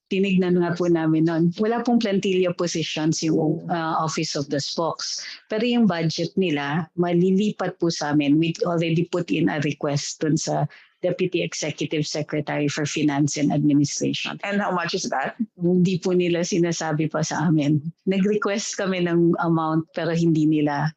[SPEAKER 3] Tinignan nga po namin noon. Wala pong plantilla positions yung Office of the Spokes. Pero yung budget nila, malilipat po sa amin. We already put in a request dun sa Deputy Executive Secretary for Finance and Administration.
[SPEAKER 2] And how much is that?
[SPEAKER 3] Hindi po nila sinasabi pa sa amin. Nag-request kami ng amount pero hindi nila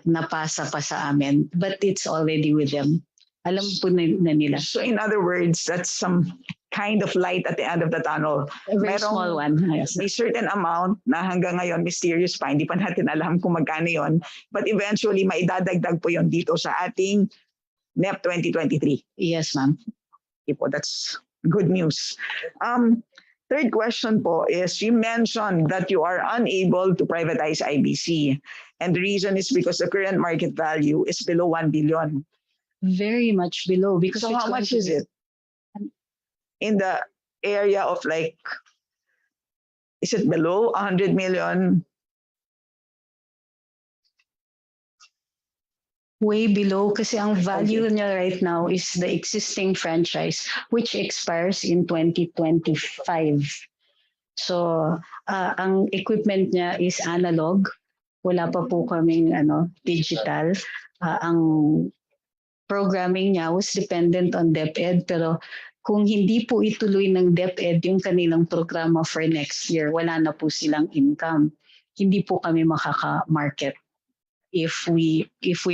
[SPEAKER 3] napasa pa sa amin. But it's already with them. Alam po na nila.
[SPEAKER 2] So in other words, that's some kind of light at the end of the tunnel.
[SPEAKER 3] A very
[SPEAKER 2] Merong-
[SPEAKER 3] small one. Yes.
[SPEAKER 2] May certain amount na hanggang ngayon mysterious pa, hindi pa natin alam kung magkano yon. But eventually, maidadagdag po yon dito sa ating NEP 2023.
[SPEAKER 3] Yes, ma'am.
[SPEAKER 2] Okay po, that's good news. Third question po is, you mentioned that you are unable to privatize IBC. And the reason is because the current market value is below 1 billion.
[SPEAKER 3] Very much below because
[SPEAKER 2] So
[SPEAKER 3] it's
[SPEAKER 2] how much
[SPEAKER 3] going
[SPEAKER 2] is
[SPEAKER 3] to-
[SPEAKER 2] it? In the area of like, is it below 100 million?
[SPEAKER 3] Way below kasi ang value niya right now is the existing franchise which expires in 2025. So ang equipment niya is analog. Wala pa po kaming digital. Ang programming niya was dependent on DepEd pero kung hindi po ituloy ng DepEd yung kanilang programa for next year, wala na po silang income. Hindi po kami makaka-market if we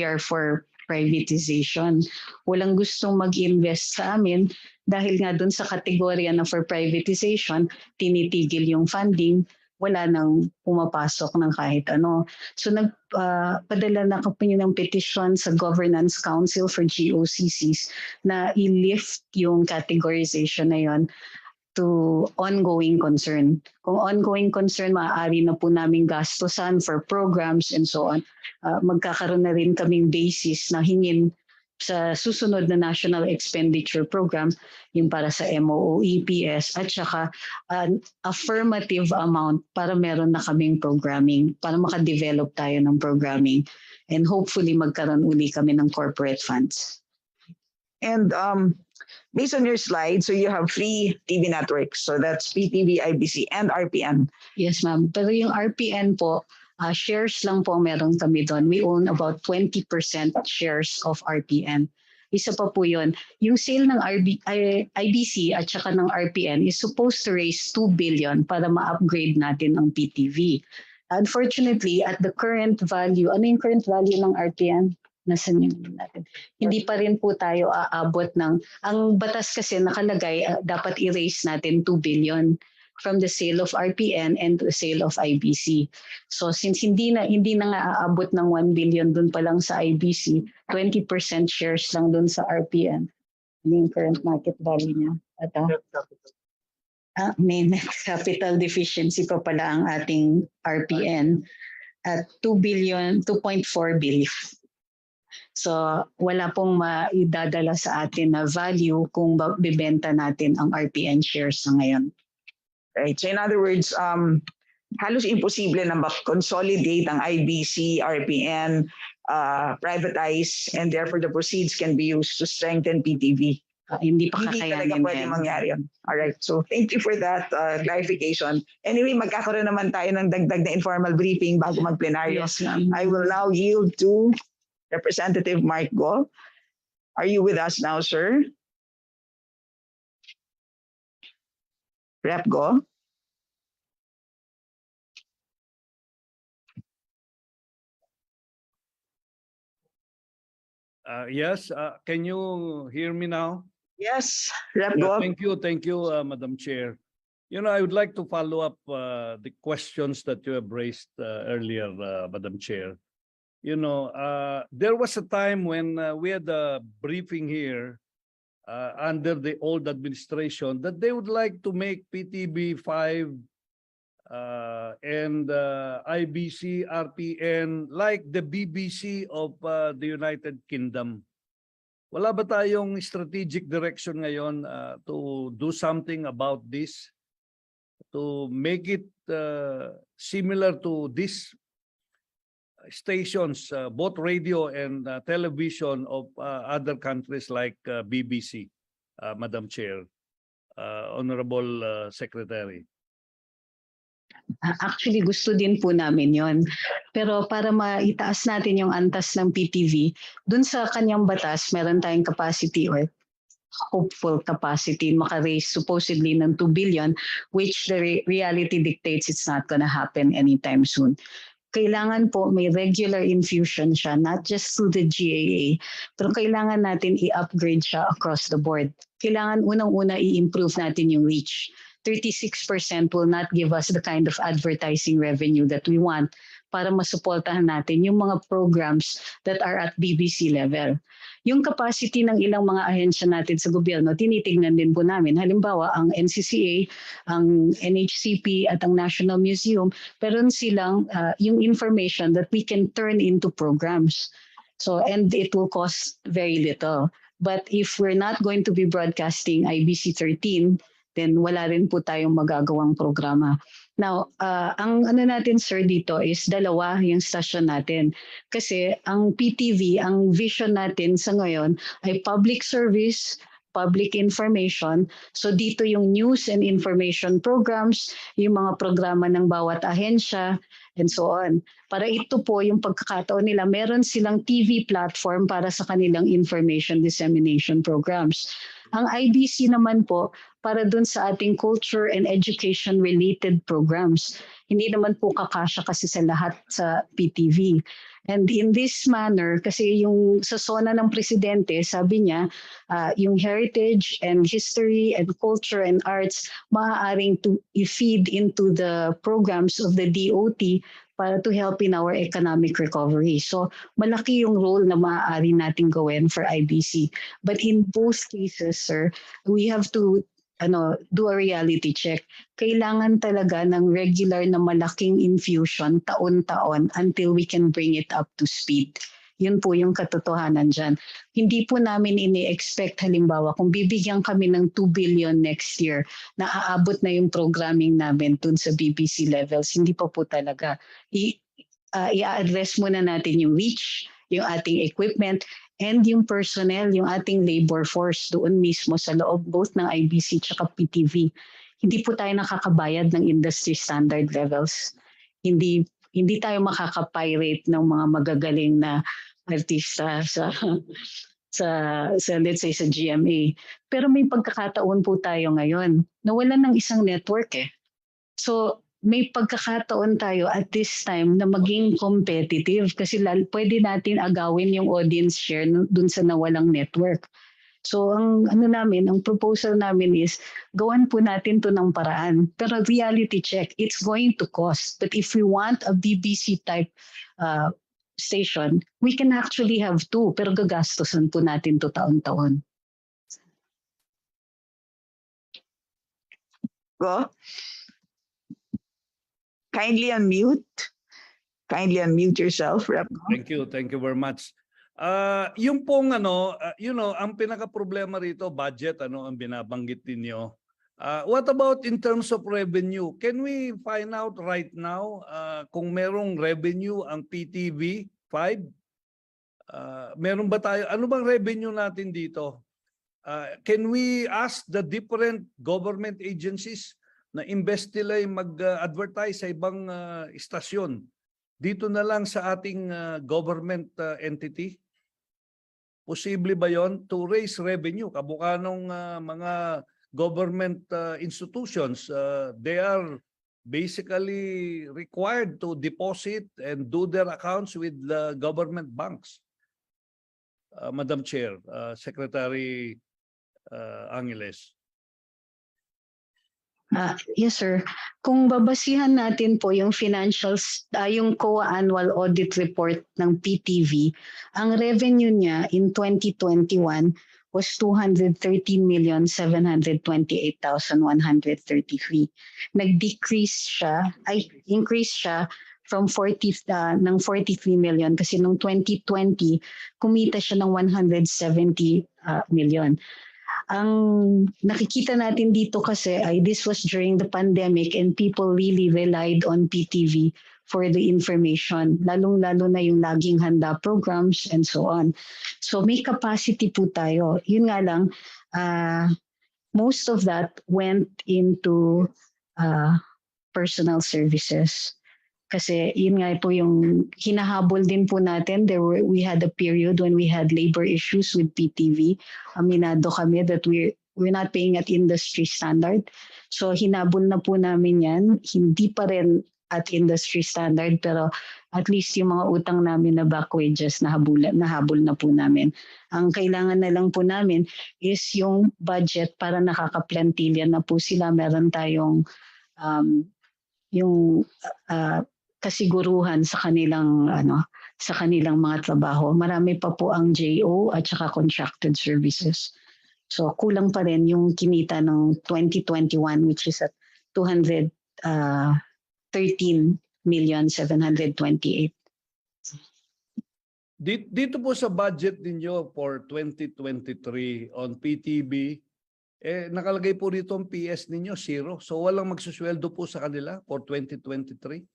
[SPEAKER 3] are for privatization. Walang gustong mag-invest sa amin dahil nga dun sa kategorya na for privatization, tinitigil yung funding, wala nang pumapasok ng kahit ano. So nagpadala na kami ng petition sa Governance Council for GOCCs na i-lift yung categorization na yon to ongoing concern. Kung ongoing concern, maaari na po namin gastusan for programs and so on. Magkakaroon na rin kaming basis na hingin sa susunod na National Expenditure Program, yung para sa MOO, EPS, at saka an affirmative amount para meron na kaming programming, para makadevelop tayo ng programming. And hopefully magkaroon uli kami ng corporate funds.
[SPEAKER 2] And based on your slide, so you have 3 TV networks. So that's PTV, IBC, and RPN.
[SPEAKER 3] Yes, ma'am. Pero yung RPN po, shares lang po meron kami doon. We own about 20% shares of RPN. Isa pa po yun. Yung sale ng IBC at saka ng RPN is supposed to raise 2 billion para ma-upgrade natin ang PTV. Unfortunately, at the current value, ano yung current value ng RPN? Nasaan yung natin? Hindi pa rin po tayo aabot ng, ang batas kasi nakalagay, dapat i-raise natin 2 billion from the sale of RPN and the sale of IBC. So since hindi na nga aabot ng 1 billion dun pa lang sa IBC, 20% shares lang dun sa RPN. Ano yung current market value niya? May net capital deficiency pa pala ang ating RPN at 2.4 billion. So wala pong maidadala sa atin na value kung bibenta natin ang RPN shares na ngayon.
[SPEAKER 2] Right. So in other words, halos imposible na consolidate ang IBC, RPN, privatize, and therefore the proceeds can be used to strengthen PTV.
[SPEAKER 3] Hindi pa
[SPEAKER 2] Hindi talaga
[SPEAKER 3] kakayanin
[SPEAKER 2] pwede
[SPEAKER 3] yan.
[SPEAKER 2] mangyari yun. All right. So thank you for that clarification. Anyway, magkakaroon naman tayo ng dagdag na informal briefing bago mag-plenaryo.
[SPEAKER 3] Yes, ma'am.
[SPEAKER 2] I will now yield to Representative Mark Go. Are you with us now, sir? Rep Go.
[SPEAKER 10] Yes, can you hear me now?
[SPEAKER 2] Yes, Rep
[SPEAKER 10] Yeah,
[SPEAKER 2] Go.
[SPEAKER 10] thank you, Madam Chair. You know, I would like to follow up the questions that you have raised earlier, Madam Chair. You know, there was a time when we had a briefing here under the old administration that they would like to make PTB 5 and IBC, RPN like the BBC of the United Kingdom. Wala ba tayong strategic direction ngayon to do something about this? To make it similar to these stations, both radio and television of other countries like BBC, Madam Chair, Honorable Secretary.
[SPEAKER 3] Actually, gusto din po namin yon. Pero para maitaas natin yung antas ng PTV, dun sa kanyang batas, meron tayong capacity or hopeful capacity maka-raise supposedly ng 2 billion, which the reality dictates it's not gonna happen anytime soon. kailangan po may regular infusion siya, not just through the GAA, pero kailangan natin i-upgrade siya across the board. Kailangan unang-una i-improve natin yung reach. 36% will not give us the kind of advertising revenue that we want para masuportahan natin yung mga programs that are at BBC level. Yung capacity ng ilang mga ahensya natin sa gobyerno, tinitingnan din po namin. Halimbawa, ang NCCA, ang NHCP at ang National Museum, meron silang yung information that we can turn into programs. So, and it will cost very little. But if we're not going to be broadcasting IBC 13, then wala rin po tayong magagawang programa. Now, ang ano natin sir dito is dalawa yung station natin. Kasi ang PTV, ang vision natin sa ngayon ay public service, public information. So dito yung news and information programs, yung mga programa ng bawat ahensya, and so on. Para ito po yung pagkakataon nila, meron silang TV platform para sa kanilang information dissemination programs. Ang IBC naman po, para dun sa ating culture and education related programs. Hindi naman po kakasya kasi sa lahat sa PTV. And in this manner, kasi yung sa SONA ng Presidente, sabi niya, yung heritage and history and culture and arts, maaaring to i-feed into the programs of the DOT para to help in our economic recovery. So malaki yung role na maaari natin gawin for IBC. But in both cases, sir, we have to do a reality check. Kailangan talaga ng regular na malaking infusion taon-taon until we can bring it up to speed. Yun po yung katotohanan dyan. Hindi po namin ini-expect halimbawa kung bibigyan kami ng 2 billion next year na aabot na yung programming namin dun sa BBC levels. Hindi pa po talaga. I-address muna natin yung reach, yung ating equipment, and yung personnel, yung ating labor force doon mismo sa loob both ng IBC at PTV. Hindi po tayo nakakabayad ng industry standard levels. Hindi tayo makaka-pirate ng mga magagaling na artista sa let's say sa GMA. Pero may pagkakataon po tayo ngayon na wala ng isang network eh. So may pagkakataon tayo at this time na maging competitive kasi pwede natin agawin yung audience share dun sa nawalang network. So ang ang proposal namin is gawan po natin to ng paraan. Pero reality check, it's going to cost. But if we want a BBC type station, we can actually have two, pero gagastosan po natin to taon-taon.
[SPEAKER 2] Go. Kindly unmute yourself, Rep.
[SPEAKER 10] Thank you very much. Yung pong ang pinaka-problema rito, budget, ang binabanggit ninyo. What about in terms of revenue? Can we find out right now kung merong revenue ang PTV 5? Meron ba tayo? Ano bang revenue natin dito? Can we ask the different government agencies na imbes nila mag-advertise sa ibang istasyon, dito na lang sa ating government entity? Posible ba yon to raise revenue? Kabuka nung mga government institutions, they are basically required to deposit and do their accounts with the government banks. Madam Chair, Secretary Angeles.
[SPEAKER 3] Yes, sir. Kung babasihan natin po yung financials, yung COA annual audit report ng PTV, ang revenue niya in 2021 was 213,728,133. Increase siya from 43 million kasi nung 2020 kumita siya ng 170 million. Ang nakikita natin dito kasi ay this was during the pandemic and people really relied on PTV for the information, lalong-lalo na yung laging handa programs and so on. So may capacity po tayo. Yun nga lang, most of that went into personal services. Kasi yun nga po yung hinahabol din po natin. We had a period when we had labor issues with PTV. Aminado kami that we're not paying at industry standard. So hinabol na po namin yan. Hindi pa rin at industry standard, pero at least yung mga utang namin na back wages nahabol na po namin. Ang kailangan na lang po namin is yung budget para nakakaplantilya na po sila. Meron tayong yung kasiguruhan sa kanilang sa kanilang mga trabaho. Marami pa po ang JO at saka contracted services. So kulang pa rin yung kinita ng 2021, which is at 213,728,000.
[SPEAKER 10] Dito po sa budget ninyo for 2023 on PTB, nakalagay po rito ang PS ninyo, 0. So walang magsusweldo po sa kanila for 2023?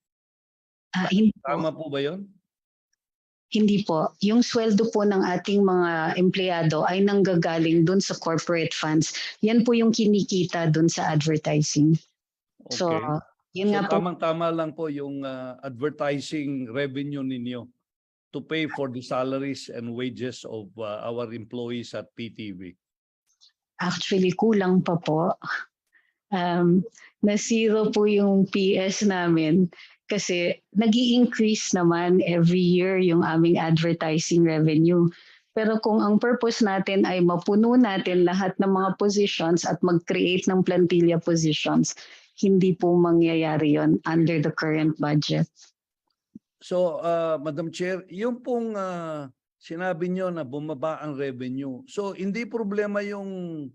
[SPEAKER 3] Hindi po.
[SPEAKER 10] Tama po ba yun?
[SPEAKER 3] Hindi po. Yung sweldo po ng ating mga empleyado ay nanggagaling dun sa corporate funds. Yan po yung kinikita dun sa advertising. So,
[SPEAKER 10] Okay.
[SPEAKER 3] yun nga po.
[SPEAKER 10] Tamang-tama lang po yung advertising revenue ninyo to pay for the salaries and wages of our employees at PTV.
[SPEAKER 3] Actually, kulang pa po. Na zero po yung PS namin kasi nag-i-increase naman every year yung aming advertising revenue. Pero kung ang purpose natin ay mapuno natin lahat ng mga positions at mag-create ng plantilla positions, hindi po mangyayari yon under the current budget.
[SPEAKER 10] So, Madam Chair, yung pong sinabi nyo na bumaba ang revenue. So, hindi problema yung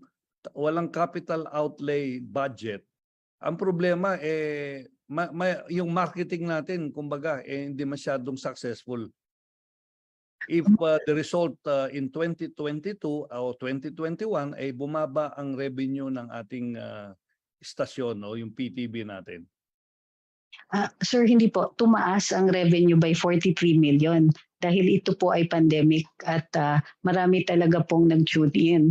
[SPEAKER 10] walang capital outlay budget. Ang problema yung marketing natin, kumbaga, hindi masyadong successful. If the result in 2022 o 2021 ay bumaba ang revenue ng ating istasyon o yung PTB natin.
[SPEAKER 3] Sir, hindi po. Tumaas ang revenue by 43 million dahil ito po ay pandemic at marami talaga pong nag-tune in.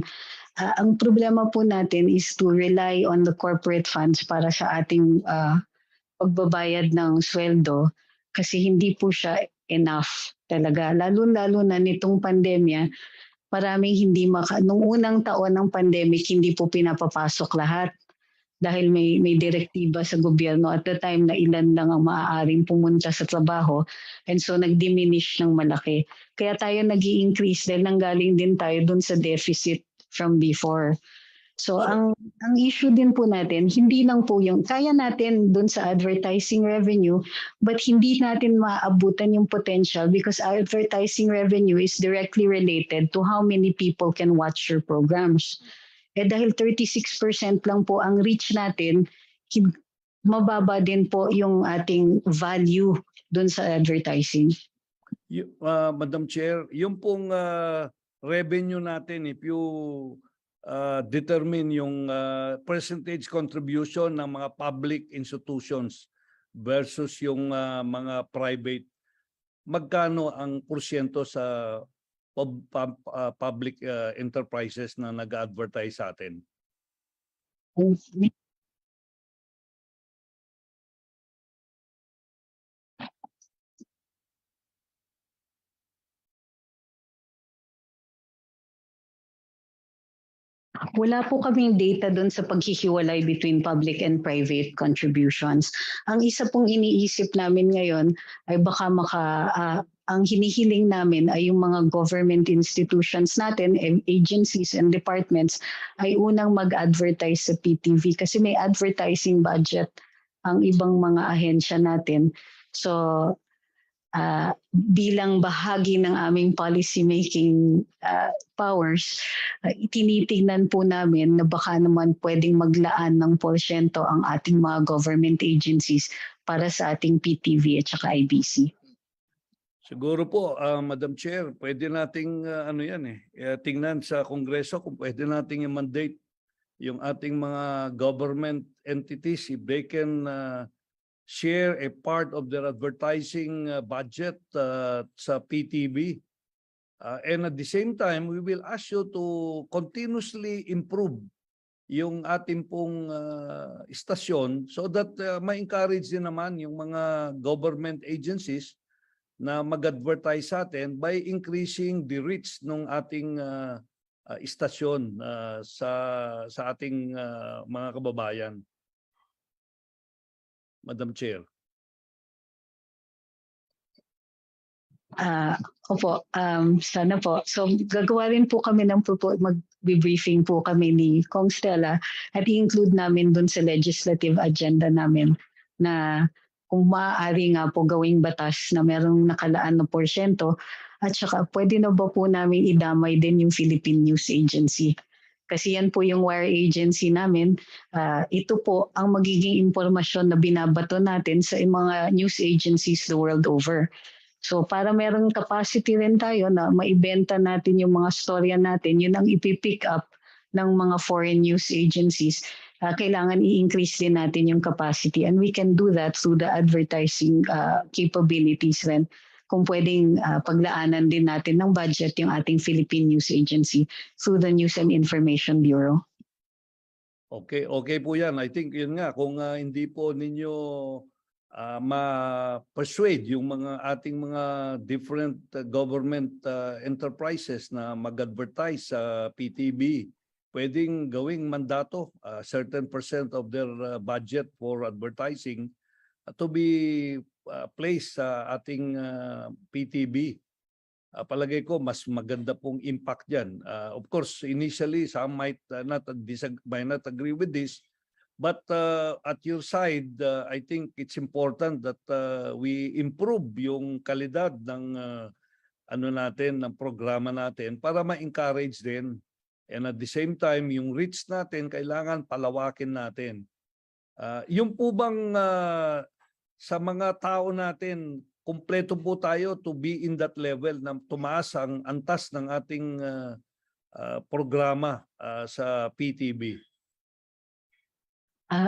[SPEAKER 3] Ang problema po natin is to rely on the corporate funds para sa ating pagbabayad ng sweldo kasi hindi po siya enough talaga. Lalo-lalo na nitong pandemya, maraming hindi nung unang taon ng pandemic, hindi po pinapapasok lahat dahil may direktiba sa gobyerno at the time na ilan lang ang maaaring pumunta sa trabaho and so nag-diminish ng malaki. Kaya tayo nag-i-increase dahil nanggaling din tayo dun sa deficit from before. So ang issue din po natin, hindi lang po yung kaya natin dun sa advertising revenue but hindi natin maabutan yung potential because advertising revenue is directly related to how many people can watch your programs. Dahil 36% lang po ang reach natin, mababa din po yung ating value dun sa advertising.
[SPEAKER 10] Madam Chair, yung pong revenue natin, if you determine yung percentage contribution ng mga public institutions versus yung mga private, magkano ang porsyento sa public enterprises na nag-advertise sa atin?
[SPEAKER 3] Wala po kaming data doon sa paghihiwalay between public and private contributions. Ang isa pong iniisip namin ngayon ay baka ang hinihiling namin ay yung mga government institutions natin, agencies and departments ay unang mag-advertise sa PTV kasi may advertising budget ang ibang mga ahensya natin. So bilang bahagi ng aming policy making powers, tinitingnan po namin na baka naman pwedeng maglaan ng porsyento ang ating mga government agencies para sa ating PTV at saka IBC.
[SPEAKER 10] Siguro po, Madam Chair, pwede nating tingnan sa Kongreso kung pwede nating i-mandate yung ating mga government entities if they can share a part of their advertising budget sa PTV. And at the same time, we will ask you to continuously improve yung ating pong istasyon so that ma-encourage din naman yung mga government agencies na mag-advertise sa atin by increasing the reach ng ating istasyon sa ating mga kababayan. Madam Chair.
[SPEAKER 8] Opo, sana po. So gagawa rin po kami ng mag-briefing po kami ni Kong Stella at i-include namin dun sa legislative agenda namin na kung maaari nga po gawing batas na merong nakalaan na porsyento at saka pwede na ba po namin idamay din yung Philippine News Agency. Kasi yan po yung wire agency namin. Ito po ang magiging impormasyon na binabato natin sa mga news agencies the world over. So para merong capacity rin tayo na maibenta natin yung mga storya natin, yun ang ipipick up ng mga foreign news agencies. Kailangan i-increase din natin yung capacity and we can do that through the advertising capabilities rin. Kung pwedeng paglaanan din natin ng budget yung ating Philippine News Agency through the News and Information Bureau.
[SPEAKER 10] Okay, okay po yan. I think yun nga, kung hindi po ninyo ma-persuade yung mga ating mga different government enterprises na mag-advertise sa PTB, pwedeng gawing mandato, certain percent of their budget for advertising to be placed sa ating PTB. Palagay ko mas maganda pong impact dyan. Of course, initially some might not agree with this. But at your side, I think it's important that we improve yung kalidad ng ano natin, ng programa natin para ma-encourage din. And at the same time, yung reach natin kailangan palawakin natin. Yung po bang sa mga tao natin, kumpleto po tayo to be in that level na tumaas ang antas ng ating programa sa PTB?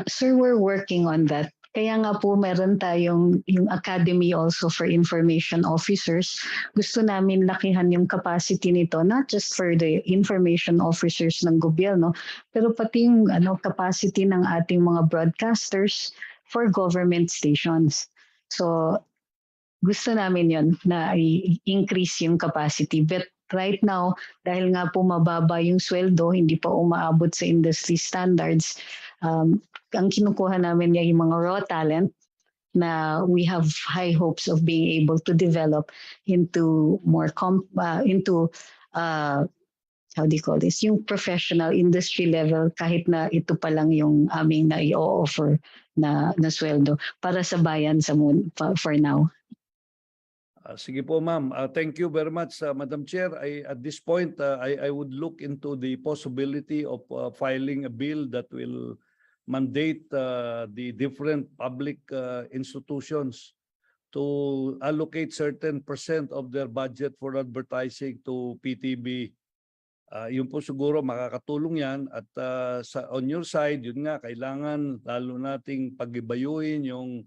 [SPEAKER 8] Sir, we're working on that. Kaya nga po meron tayong yung Academy also for Information Officers. Gusto namin lakihan yung capacity nito, not just for the information officers ng gobyerno, pero pati yung capacity ng ating mga broadcasters for government stations. So gusto namin yon na i-increase yung capacity. But right now, dahil nga po mababa yung sweldo, hindi pa umaabot sa industry standards, ang kinukuha namin yung mga raw talent na we have high hopes of being able to develop into more how do you call this, yung professional industry level kahit na ito pa lang yung aming na i-offer na sweldo para sa bayan for now.
[SPEAKER 10] Sige po ma'am. Thank you very much Madam Chair. At this point I would look into the possibility of filing a bill that will mandate the different public institutions to allocate certain percent of their budget for advertising to PTB. Yun po siguro makakatulong yan at on your side, yun nga, kailangan lalo nating pag-ibayuhin yung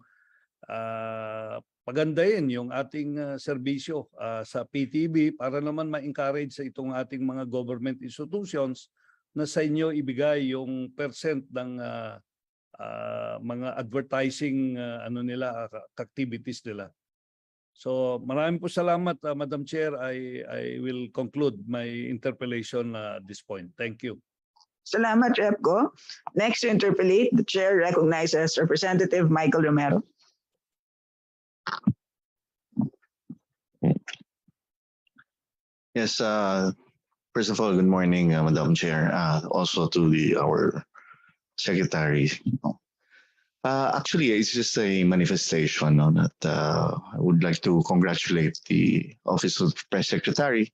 [SPEAKER 10] pagandahin yung ating serbisyo sa PTB para naman ma-encourage sa itong ating mga government institutions na sa inyo ibigay yung percent ng mga advertising activities nila. So maraming po salamat Madam Chair. I will conclude my interpellation at this point. Thank you.
[SPEAKER 2] Salamat, Repco. Next to interpellate, the chair recognizes Representative Michael Romero.
[SPEAKER 11] Yes, first of all, good morning, Madam Chair. Also to our secretary. Actually, it's just a manifestation that I would like to congratulate the Office of Press Secretary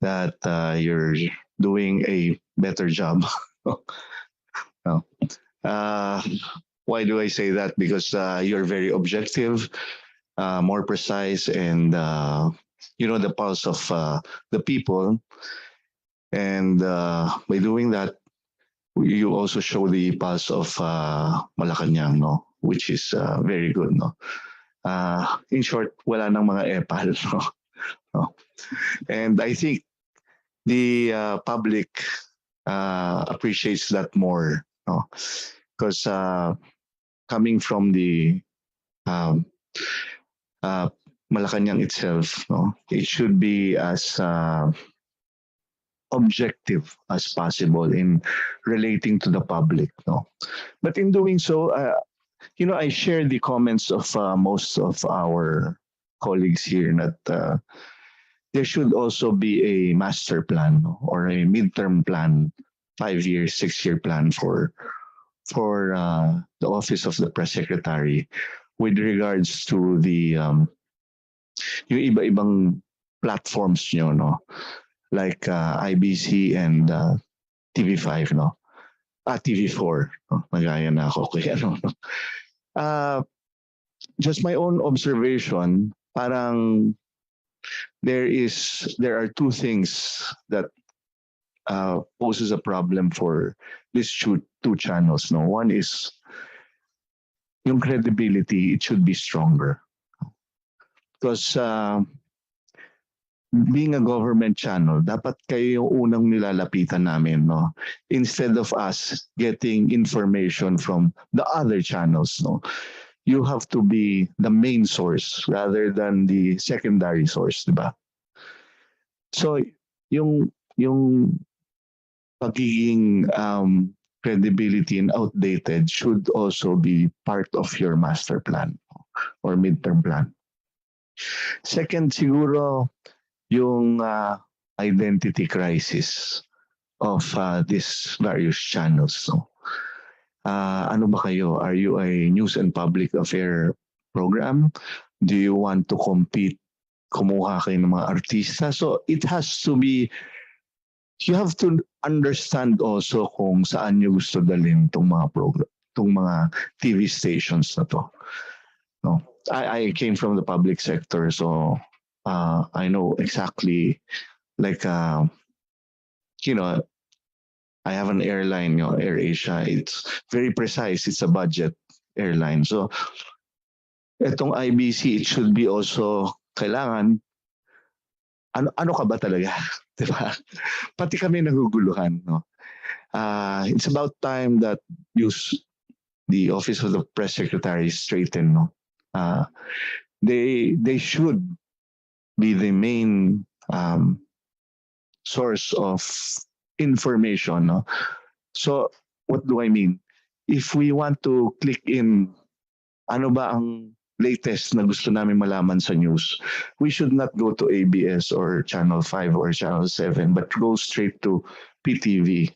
[SPEAKER 11] that you're doing a better job. Why do I say that? Because you're very objective, more precise, and you know the pulse of the people. And by doing that, you also show the pulse of Malacanang, no? Which is very good, no? In short, wala nang mga epal, no? And I think the public appreciates that more, no? Because coming from the Malacanang itself, no, it should be as objective as possible in relating to the public, no. But in doing so, you know, I share the comments of most of our colleagues here that there should also be a master plan, no, or a midterm plan, 5 year, 6 year plan for the office of the press secretary with regards to the yung iba-ibang platforms nyo, no, like IBC and TV5, no, TV4, no? Magaya na ako kaya no. Just my own observation, parang there are two things that poses a problem for these two channels. No, one is yung credibility; it should be stronger because being a government channel, dapat kayo yung unang nilalapitan namin, no? Instead of us getting information from the other channels, no? You have to be the main source rather than the secondary source, di ba? So, yung pagiging credibility and outdated should also be part of your master plan or midterm plan. Second, siguro, yung identity crisis of these various channels. So, ano ba kayo? Are you a news and public affair program? Do you want to compete? Kumuha kayo ng mga artista? So it has to be, you have to understand also kung saan nyo gusto dalhin itong mga program, itong mga TV stations na to. No? I came from the public sector, so I know exactly, like, you know, I have an airline, you know, AirAsia. It's very precise. It's a budget airline. So, itong IBC, it should be also, kailangan, ano ka ba talaga? Diba? Pati kami naguguluhan. No? It's about time that the Office of the Press Secretary straighten. No? They should be the main source of information. No? So, what do I mean? If we want to click in, ano ba ang latest na gusto namin malaman sa news, we should not go to ABS or Channel 5 or Channel 7, but go straight to PTV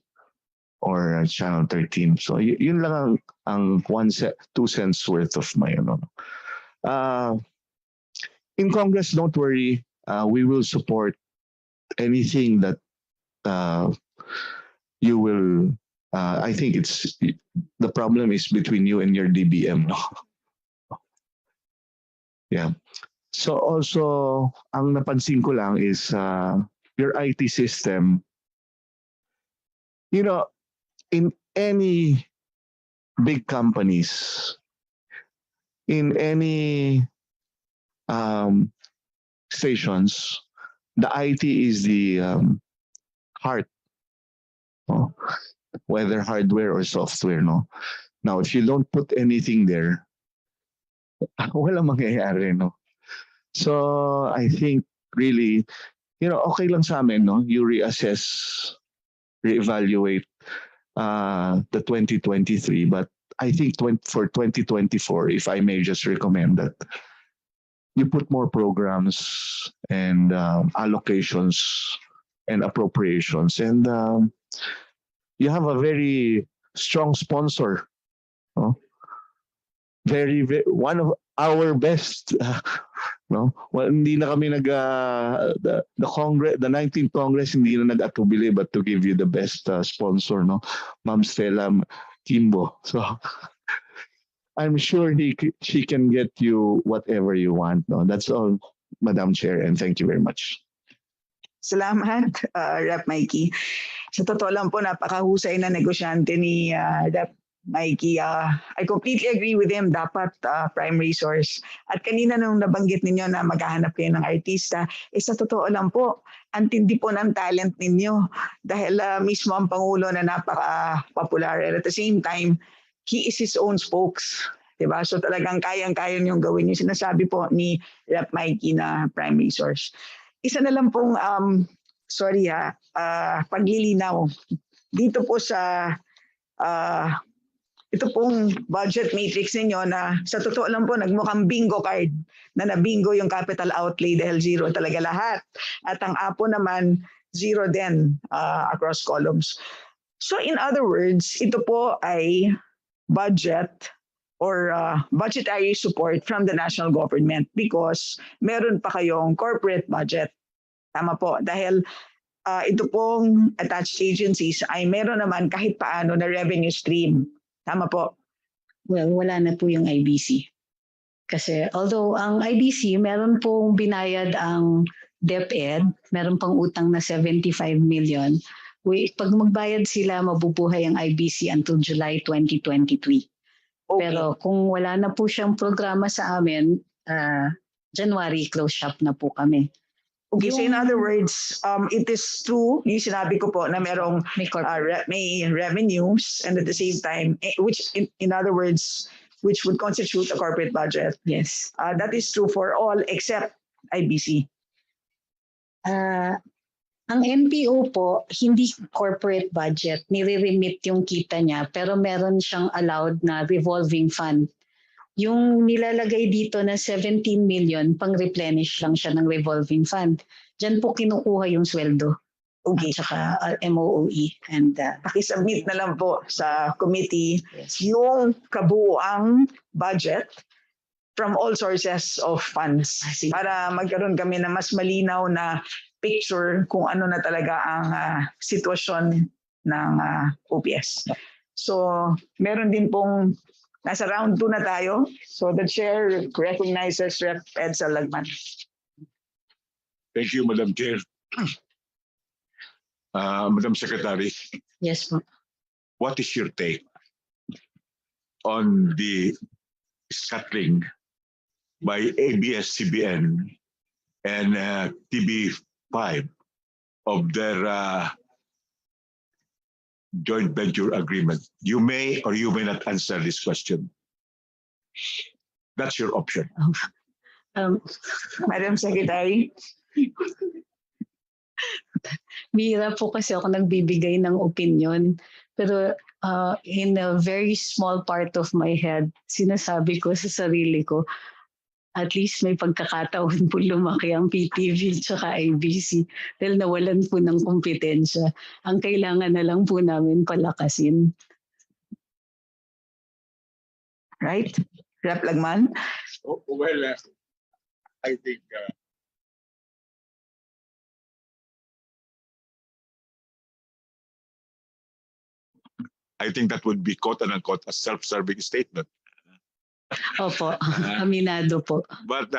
[SPEAKER 11] or Channel 13. So, yun lang ang 2 cents worth of my, in Congress, don't worry, we will support anything that you will, I think the problem is between you and your DBM. No? Yeah. So also, ang napansin ko lang is your IT system. You know, in any big companies, in any stations, the IT is the heart, no? Whether hardware or software. No. Now, if you don't put anything there, walang mangyayari, no? So, I think really, okay lang sa amin, no? You reassess, reevaluate the 2023, but I think for 2024, if I may just recommend that, you put more programs and allocations and appropriations, and you have a very strong sponsor, no? Very, one of our best, no? Well, hindi na kami the Congress, the 19th Congress, hindi na nag-atubili but to give you the best sponsor, no? Ma'am Stella Kimbo. So, I'm sure she can get you whatever you want, no? That's all, Madam Chair, and thank you very much.
[SPEAKER 2] Salamat, Rep. Mikey. Sa totoo lang po, napakahusay na negosyante ni Rep. Mikey. I completely agree with him. Dapat primary source. At kanina nung nabanggit ninyo na maghahanap kayo ng artista, sa totoo lang po, ang tindi po ng talent ninyo. Dahil mismo ang Pangulo na napaka-popular. And at the same time, he is his own spokes. Diba? So talagang kayang-kaya niyong gawin yung sinasabi po ni Rep. Mikey na primary source. Isa na lang pong, paglilinaw. Dito po sa ito pong budget matrix ninyo na sa totoo lang po nagmukhang bingo card na nabingo yung capital outlay dahil zero talaga lahat. At ang APO naman, zero din across columns. So in other words, ito po ay budget or budgetary support from the national government because meron pa kayong corporate budget. Tama po, dahil ito pong attached agencies ay meron naman kahit paano na revenue stream. Tama po.
[SPEAKER 8] Well, wala na po yung IBC. Kasi although ang IBC, meron pong binayad ang DepEd, meron pang utang na 75 million. Pag magbayad sila, mabubuhay ang IBC until July 2023.
[SPEAKER 2] Okay.
[SPEAKER 8] Pero kung wala na po siyang programa sa amin, January, close shop na po kami.
[SPEAKER 2] Okay, so in other words, it is true, yung sinabi ko po na merong
[SPEAKER 8] May corporate.
[SPEAKER 2] may revenues and at the same time, which in other words, which would constitute a corporate budget.
[SPEAKER 8] Yes.
[SPEAKER 2] That is true for all except IBC.
[SPEAKER 8] Ang NPO po, hindi corporate budget, nire-remit yung kita niya, pero meron siyang allowed na revolving fund. Yung nilalagay dito na 17 million, pang-replenish lang siya ng revolving fund. Diyan po kinukuha yung sweldo.
[SPEAKER 2] Okay.
[SPEAKER 8] At saka MOOE. And
[SPEAKER 2] Pakisubmit na lang po sa committee
[SPEAKER 8] yes.
[SPEAKER 2] yung kabuuang budget from all sources of funds para magkaroon kami na mas malinaw na picture kung ano na talaga ang sitwasyon ng OPS. So, meron din pong nasa round 2 na tayo. So, the chair recognizes Rep. Edsel Lagman.
[SPEAKER 6] Thank you, Madam Chair. Madam Secretary,
[SPEAKER 8] Yes po.
[SPEAKER 6] what is your take on the scuttling by ABS-CBN and TB5 of their joint venture agreement? You may or you may not answer this question. That's your option.
[SPEAKER 2] Madam Secretary.
[SPEAKER 8] Bihira po kasi ako nagbibigay ng opinion. Pero in a very small part of my head, sinasabi ko sa sarili ko, at least may pagkakataon po lumaki ang PTV tsaka IBC dahil nawalan po ng kompetensya. Ang kailangan na lang po namin palakasin.
[SPEAKER 2] Right? Rep. Lagman.
[SPEAKER 6] Well, I think that would be quote unquote a self-serving statement.
[SPEAKER 8] Opo, aminado po.
[SPEAKER 6] But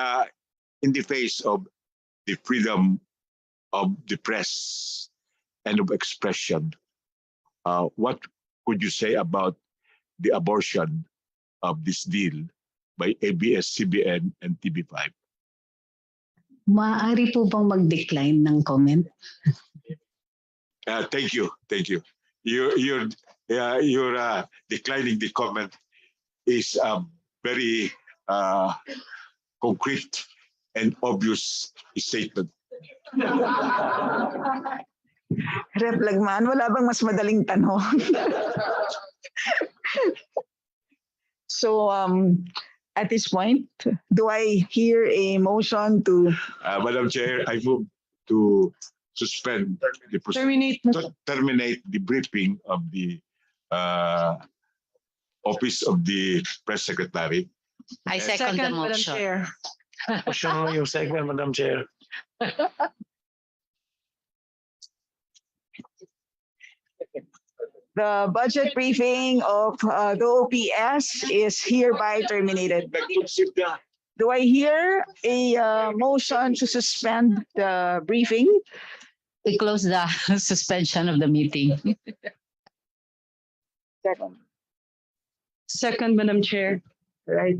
[SPEAKER 6] in the face of the freedom of the press and of expression, what could you say about the abortion of this deal by ABS-CBN and TB5?
[SPEAKER 8] Maaari po bang mag-decline ng comment?
[SPEAKER 6] Thank you. You're declining the comment is very concrete and obvious statement.
[SPEAKER 2] Rep. Lagman, wala bang mas madaling tanong? So, at this point, do I hear a motion to
[SPEAKER 6] Madam Chair, I move to suspend the terminate the briefing of the Office of the Press Secretary.
[SPEAKER 9] I second the motion.
[SPEAKER 7] Motion yung second, Madam Chair.
[SPEAKER 2] the budget briefing of the OPS is hereby terminated? Do I hear a motion to suspend the briefing?
[SPEAKER 9] We close the suspension of the meeting.
[SPEAKER 2] Second.
[SPEAKER 8] Second, Madam Chair.
[SPEAKER 2] Right.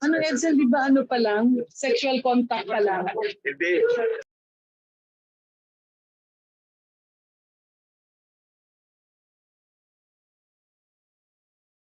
[SPEAKER 8] Ano, Edsel, di ba ano pa lang? Sexual contact pa lang.
[SPEAKER 6] Hindi.